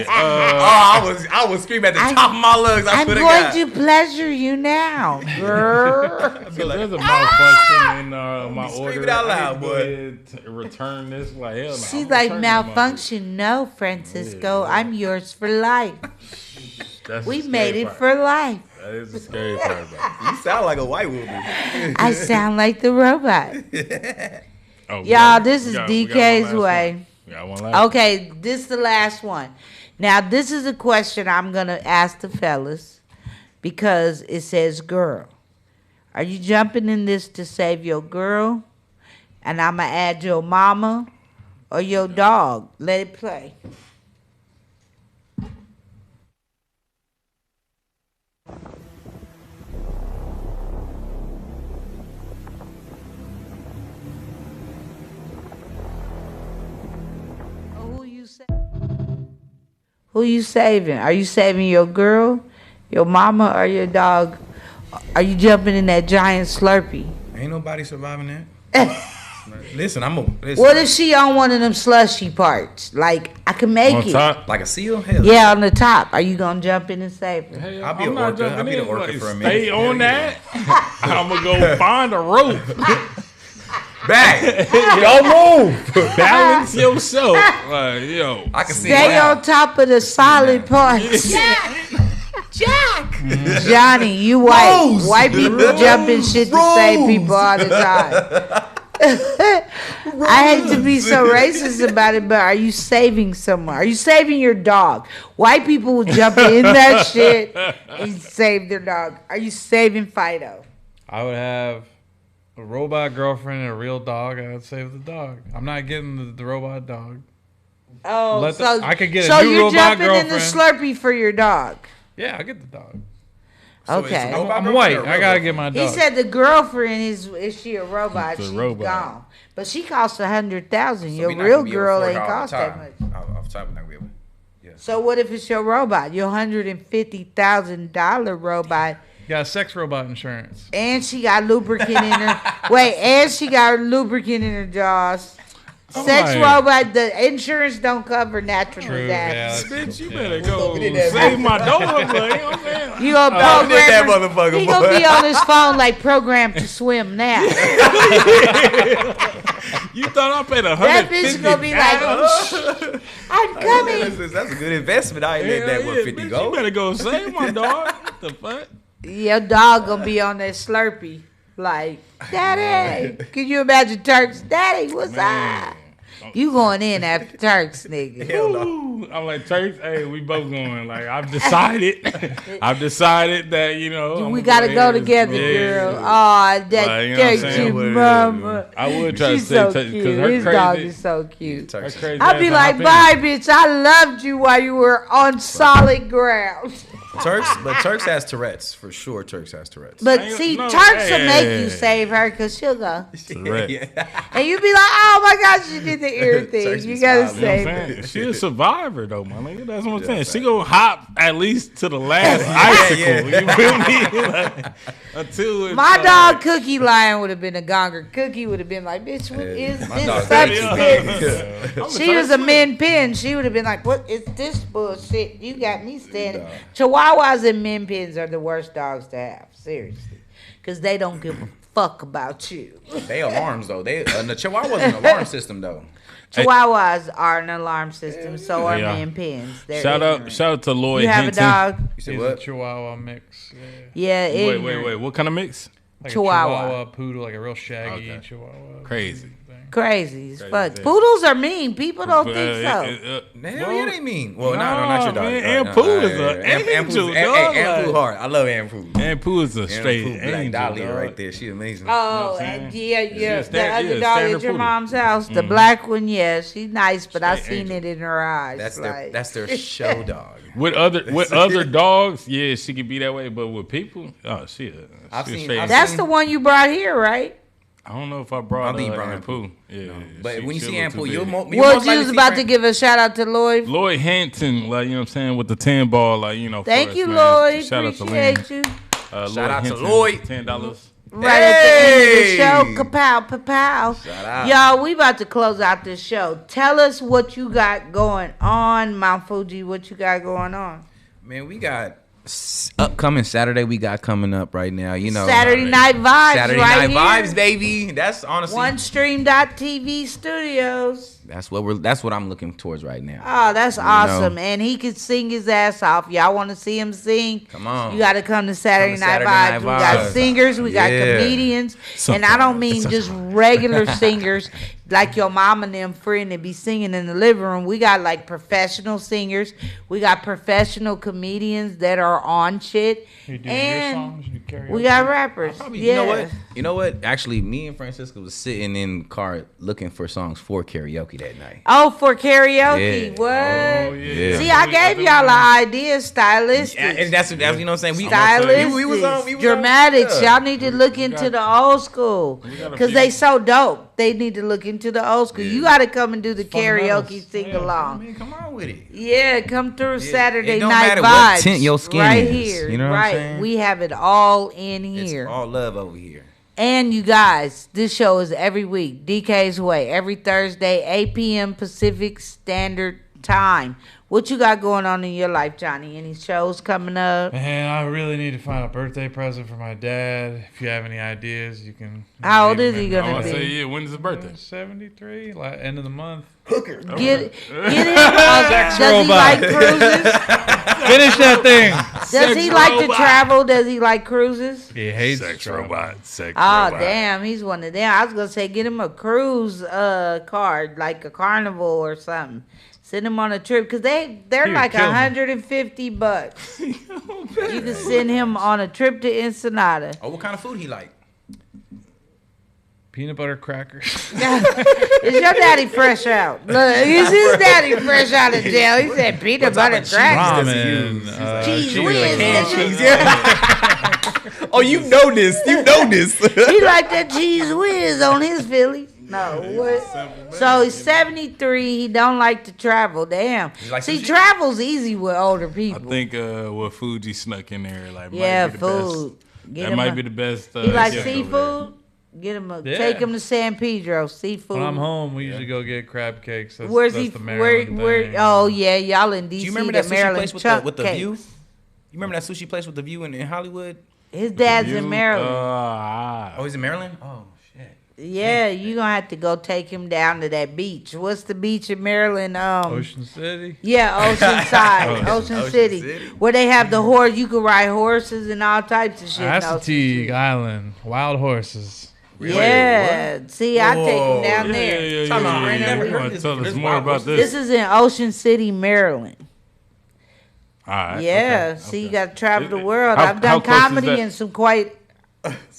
I was screaming at the top of my lungs. I'm going to pleasure you now, girl. So there's a malfunction in my order. Scream it out loud, boy. Return this. Like, hell no. She's like, malfunction. No, Francisco, I'm yours for life. We made it for life. That is the scary part about it. You sound like a white woman. I sound like the robot. Oh, y'all, this is DK's way. Okay, this is the last one. Now, this is a question I'm going to ask the fellas because it says girl. Are you jumping in this to save your girl? And I'm going to add your mama or your dog. Let it play. Who you saving? Are you saving your girl, your mama, or your dog? Are you jumping in that giant Slurpee? Ain't nobody surviving that. Listen, What if she on one of them slushy parts? Like, I can make on it. top, like a seal? Hell yeah, on the top. Are you gonna jump in and save her? Hey, I'll be an orca. I'll be the orca for a minute. Stay on that. I'm gonna go find a rope. Back. Don't move. Balance yourself. Yo, I can see. Stay on top of the solid parts. Jack. Johnny, you white. Rose. White people jump in shit to save people all the time. I hate to be so racist about it, but are you saving someone? Are you saving your dog? White people will jump in that shit and save their dog. Are you saving Fido? I would have a robot girlfriend and a real dog. I would save the dog. I'm not getting the robot dog. Oh, I could get so a new you're robot jumping girlfriend. in the Slurpee for your dog. Yeah, I get the dog. Okay. I'm white. I gotta get my dog. He said the girlfriend is she a robot? It's a She's robot. gone. But she costs 100,000. So your we not real gonna be able to girl afford ain't her all cost the that time. much. Off top, we're not gonna be able. Yeah. So what if it's your robot? Your $150,000 robot. You got sex robot insurance. And she got lubricant in her. Wait, and she got lubricant in her jaws. Sex robot, the insurance don't cover natural Yeah, disasters. bitch, you better go save my dog. Like, you know what I'm saying? You gonna program that motherfucker, He gonna be on his phone like programmed to swim now. You thought I paid $150? That bitch gonna be like, oh, shit, I'm coming. That's a good investment. I ain't let that 150 go. You better go save my dog. What the fuck? Your dog gonna be on that Slurpee. Like, Daddy, can you imagine Turks? Daddy, what's up? You going in after Turks, nigga. Hell no. I'm like, Turks, hey, we both going. Like, I've decided that, you know. We gotta go together, girl. Oh, that Turks, your mama. I would try She's to say so Turks, cute. because her His crazy. dog is so cute. Crazy I'd be like, bye, bitch. I loved you while you were on solid ground. Turks has Tourette's for sure. Turks has Tourette's. But see, Turks will make you save her because she'll go. And you be like, oh my God, she did the ear thing. You gotta save her. She a survivor though, my nigga. That's what I'm saying. She gonna hop at least to the last icicle. You feel me? Like, until it's my dog Cookie Lion would have been a gonger. Cookie would have been like, bitch, what is this substance? She was a min pin. She would have been like, what is this bullshit? You got me standing. Chihuahuas and min pins are the worst dogs to have. Seriously. Because they don't give a fuck about you. They alarms though. The Chihuahua's an alarm system though. Chihuahuas are an alarm system. So are min pins. Shout out to Lloyd. You have Hinton. a dog. You said what? Chihuahua mix. Yeah. Wait. What kind of mix? Like Chihuahua. A Chihuahua poodle, like a real shaggy Chihuahua. Crazy. Crazy as fuck. Poodles are mean. People don't think so. Hell yeah, they mean. Well, no, not your dog. Man, Aunt Pooh is an angel, dog. Aunt Pooh hard. I love Aunt Pooh. Aunt Pooh is a straight Black angel, Dahlia dog. right there. She amazing. Oh, yeah. The other dog at your poodle. mom's house, the black one, yeah, she's nice, but I seen it in her eyes. That's their show dog. With other dogs, yeah, she could be that way, but with people, oh, That's the one you brought here, right? I don't know if I brought Aunt Pooh. Yeah, but when you see Aunt Pooh, you're you was about to give a shout out to Lloyd. Lloyd Hampton, like, you know what I'm saying, with the 10 ball, like, you know. Thank you, man. Lloyd. Shout Appreciate you. Shout out to Lloyd. $10. Right at the end of the show, kapow, kapow. Shout out. Y'all, we about to close out this show. Tell us what you got going on, Mount Fuji. What you got going on? Man, we got upcoming Saturday. We got coming up right now. You know, Saturday Night Vibes. Saturday right Night here. Vibes, baby. That's honestly OneStream.tv Studios. That's what I'm looking towards right now. Oh, that's awesome. And he could sing his ass off. Y'all want to see him sing? Come on. You got to come to Saturday Night Vibes. We got singers. We got comedians. And I don't mean just regular singers like your mom and them friend that be singing in the living room. We got like professional singers. We got professional comedians that are on shit. You do and your songs, you do karaoke. we got rappers. You know what? Actually, me and Francisco was sitting in the car looking for songs for karaoke that night. Oh, for karaoke. Yeah. What? Oh, yeah. See, I gave y'all an idea, stylistic. Yeah, and that's you know what I'm saying. Stylistic. We was dramatics. yeah. Y'all need to look into the old school because they so dope. They need to look into the old school. You got to come and do the karaoke sing along. I mean, come on with it. Yeah, come through Saturday it don't Night matter Vibes. what tint your skin right is, here. you know what I'm right. saying? We have it all in here. It's all love over here. And you guys, this show is every week, DK's Way, every Thursday, 8 p.m. Pacific Standard Time. What you got going on in your life, Johnny? Any shows coming up? Man, I really need to find a birthday present for my dad. If you have any ideas, you can. How old is he gonna be? Say, yeah, when's his birthday? 73, like end of the month. Hooker. Get him. Does he like cruises? Finish that thing. Does he like to travel? Does he like cruises? He hates sex robot. Oh, damn. He's one of them. I was going to say, get him a cruise card, like a Carnival or something. Send him on a trip because they're like $150. You can send him on a trip to Ensenada. Oh, what kind of food he like? Peanut butter crackers. Is your daddy fresh out? Look, is his daddy fresh out of jail? He said peanut butter crackers. Ramen. Cheese whiz. Oh, you know this. You know this. He like that cheese whiz on his Phillies. No, what? So he's 73. He don't like to travel. Damn. See, travel's easy with older people. I think what Fuji snuck in there, like, yeah, might be the food. best. That might be the best. He like seafood. Get him Yeah. take him to San Pedro seafood. When I'm home, we usually go get crab cakes. Where's that's he? the Maryland thing. Oh yeah, y'all in DC. Do you remember that sushi Maryland place with the view? You remember that sushi place with the view in Hollywood? His dad's in Maryland. Oh, he's in Maryland? Oh, yeah, you gonna have to go take him down to that beach. What's the beach in Maryland? Ocean City. Yeah, Oceanside, Ocean City, where they have the horse. You can ride horses and all types of shit. Assateague Island, wild horses. Yeah, see, I take him down there. Tell us more about this. This is in Ocean City, Maryland. All right. Yeah, see, you got to travel the world. I've done comedy in some quite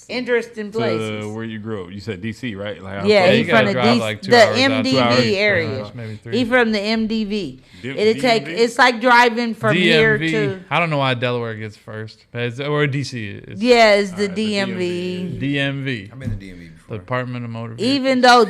interesting places. Where you grew up? You said DC, right? Like, yeah, he's from the MDV area. He's from the MDV. It's like driving from here to. I don't know why Delaware gets first, or DC is. Yeah, it's the DMV. DMV. I've been to DMV before. Department of Motor Vehicles.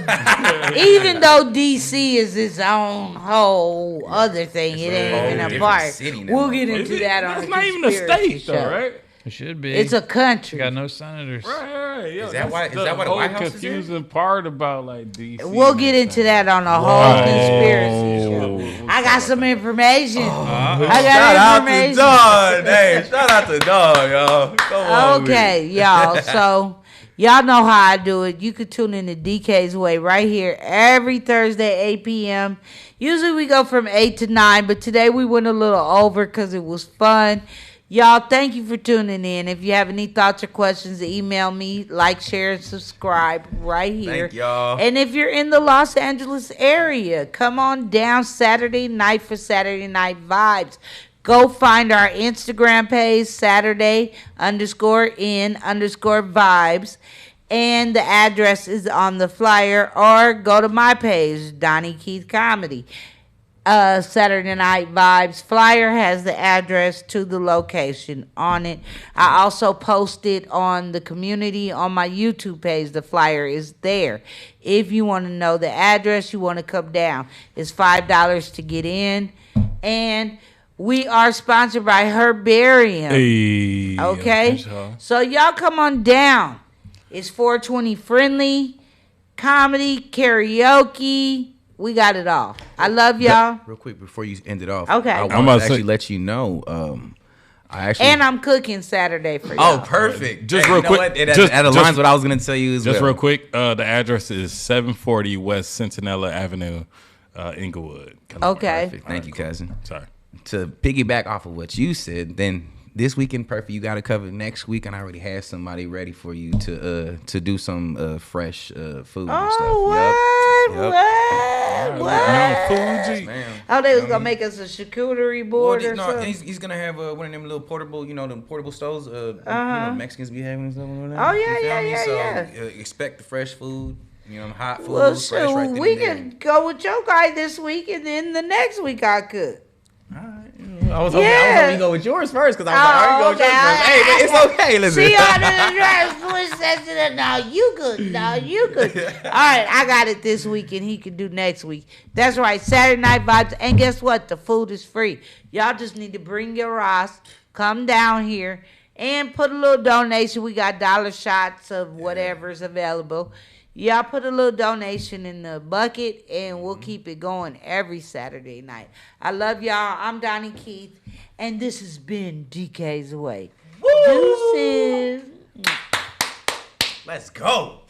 Even though DC is its own whole other thing, it ain't even a part. We'll get into that on the not even a state, show. though, right? It should be. It's a country. Got no senators. Right. Yo, Is that why the White House is there? Confusing part about like DC. We'll get into that on a whole conspiracy show. I got some information. Shout out to Dog. Hey, shout out to Dog, y'all. Come on. Okay, y'all. So y'all know how I do it. You could tune in to DK's Way right here every Thursday, 8 p.m. Usually we go from 8 to 9, but today we went a little over because it was fun. Y'all, thank you for tuning in. If you have any thoughts or questions, email me, like, share, and subscribe right here. Thank y'all. And if you're in the Los Angeles area, come on down Saturday night for Saturday Night Vibes. Go find our Instagram page, Saturday_in_vibes. And the address is on the flyer. Or go to my page, DAUGNE Comedy. Saturday Night Vibes flyer has the address to the location on it. I also posted on the community on my YouTube page. The flyer is there. If you want to know the address, you want to come down. It's $5 to get in. And we are sponsored by Herbarium. Hey, okay? So y'all come on down. It's 420 friendly, comedy, karaoke. We got it all. I love y'all. Real quick before you end it off. Okay. I want to actually let you know. And I'm cooking Saturday for you. Oh, perfect. Just real quick. It aligns what I was going to tell you as well. Just real quick. The address is 740 West Centinela Avenue, Inglewood. Okay. Perfect. Thank you, cousin. Sorry. To piggyback off of what you said, then this weekend, perfect. You got to cover next week, and I already have somebody ready for you to do some fresh food and stuff. Oh, they was gonna make us a charcuterie board or something. He's gonna have one of them little portable, them portable stoves. Mexicans be having and stuff like that. Oh yeah. Expect the fresh food. Hot food. Well, fresh right then we and there. can go with your guy this week, and then the next week I cook. I was hoping you go with yours first because I was like, all right, go with yours first. Hey, it's okay. Listen. See all the switch says to them. No, you good. No, you good. All right, I got it this week, and he can do next week. That's right, Saturday Night Vibes. And guess what? The food is free. Y'all just need to bring your Ross, come down here, and put a little donation. We got dollar shots of whatever's available. Y'all put a little donation in the bucket, and we'll keep it going every Saturday night. I love y'all. I'm DAUGNE, and this has been DK's Way. Deuces. Let's go.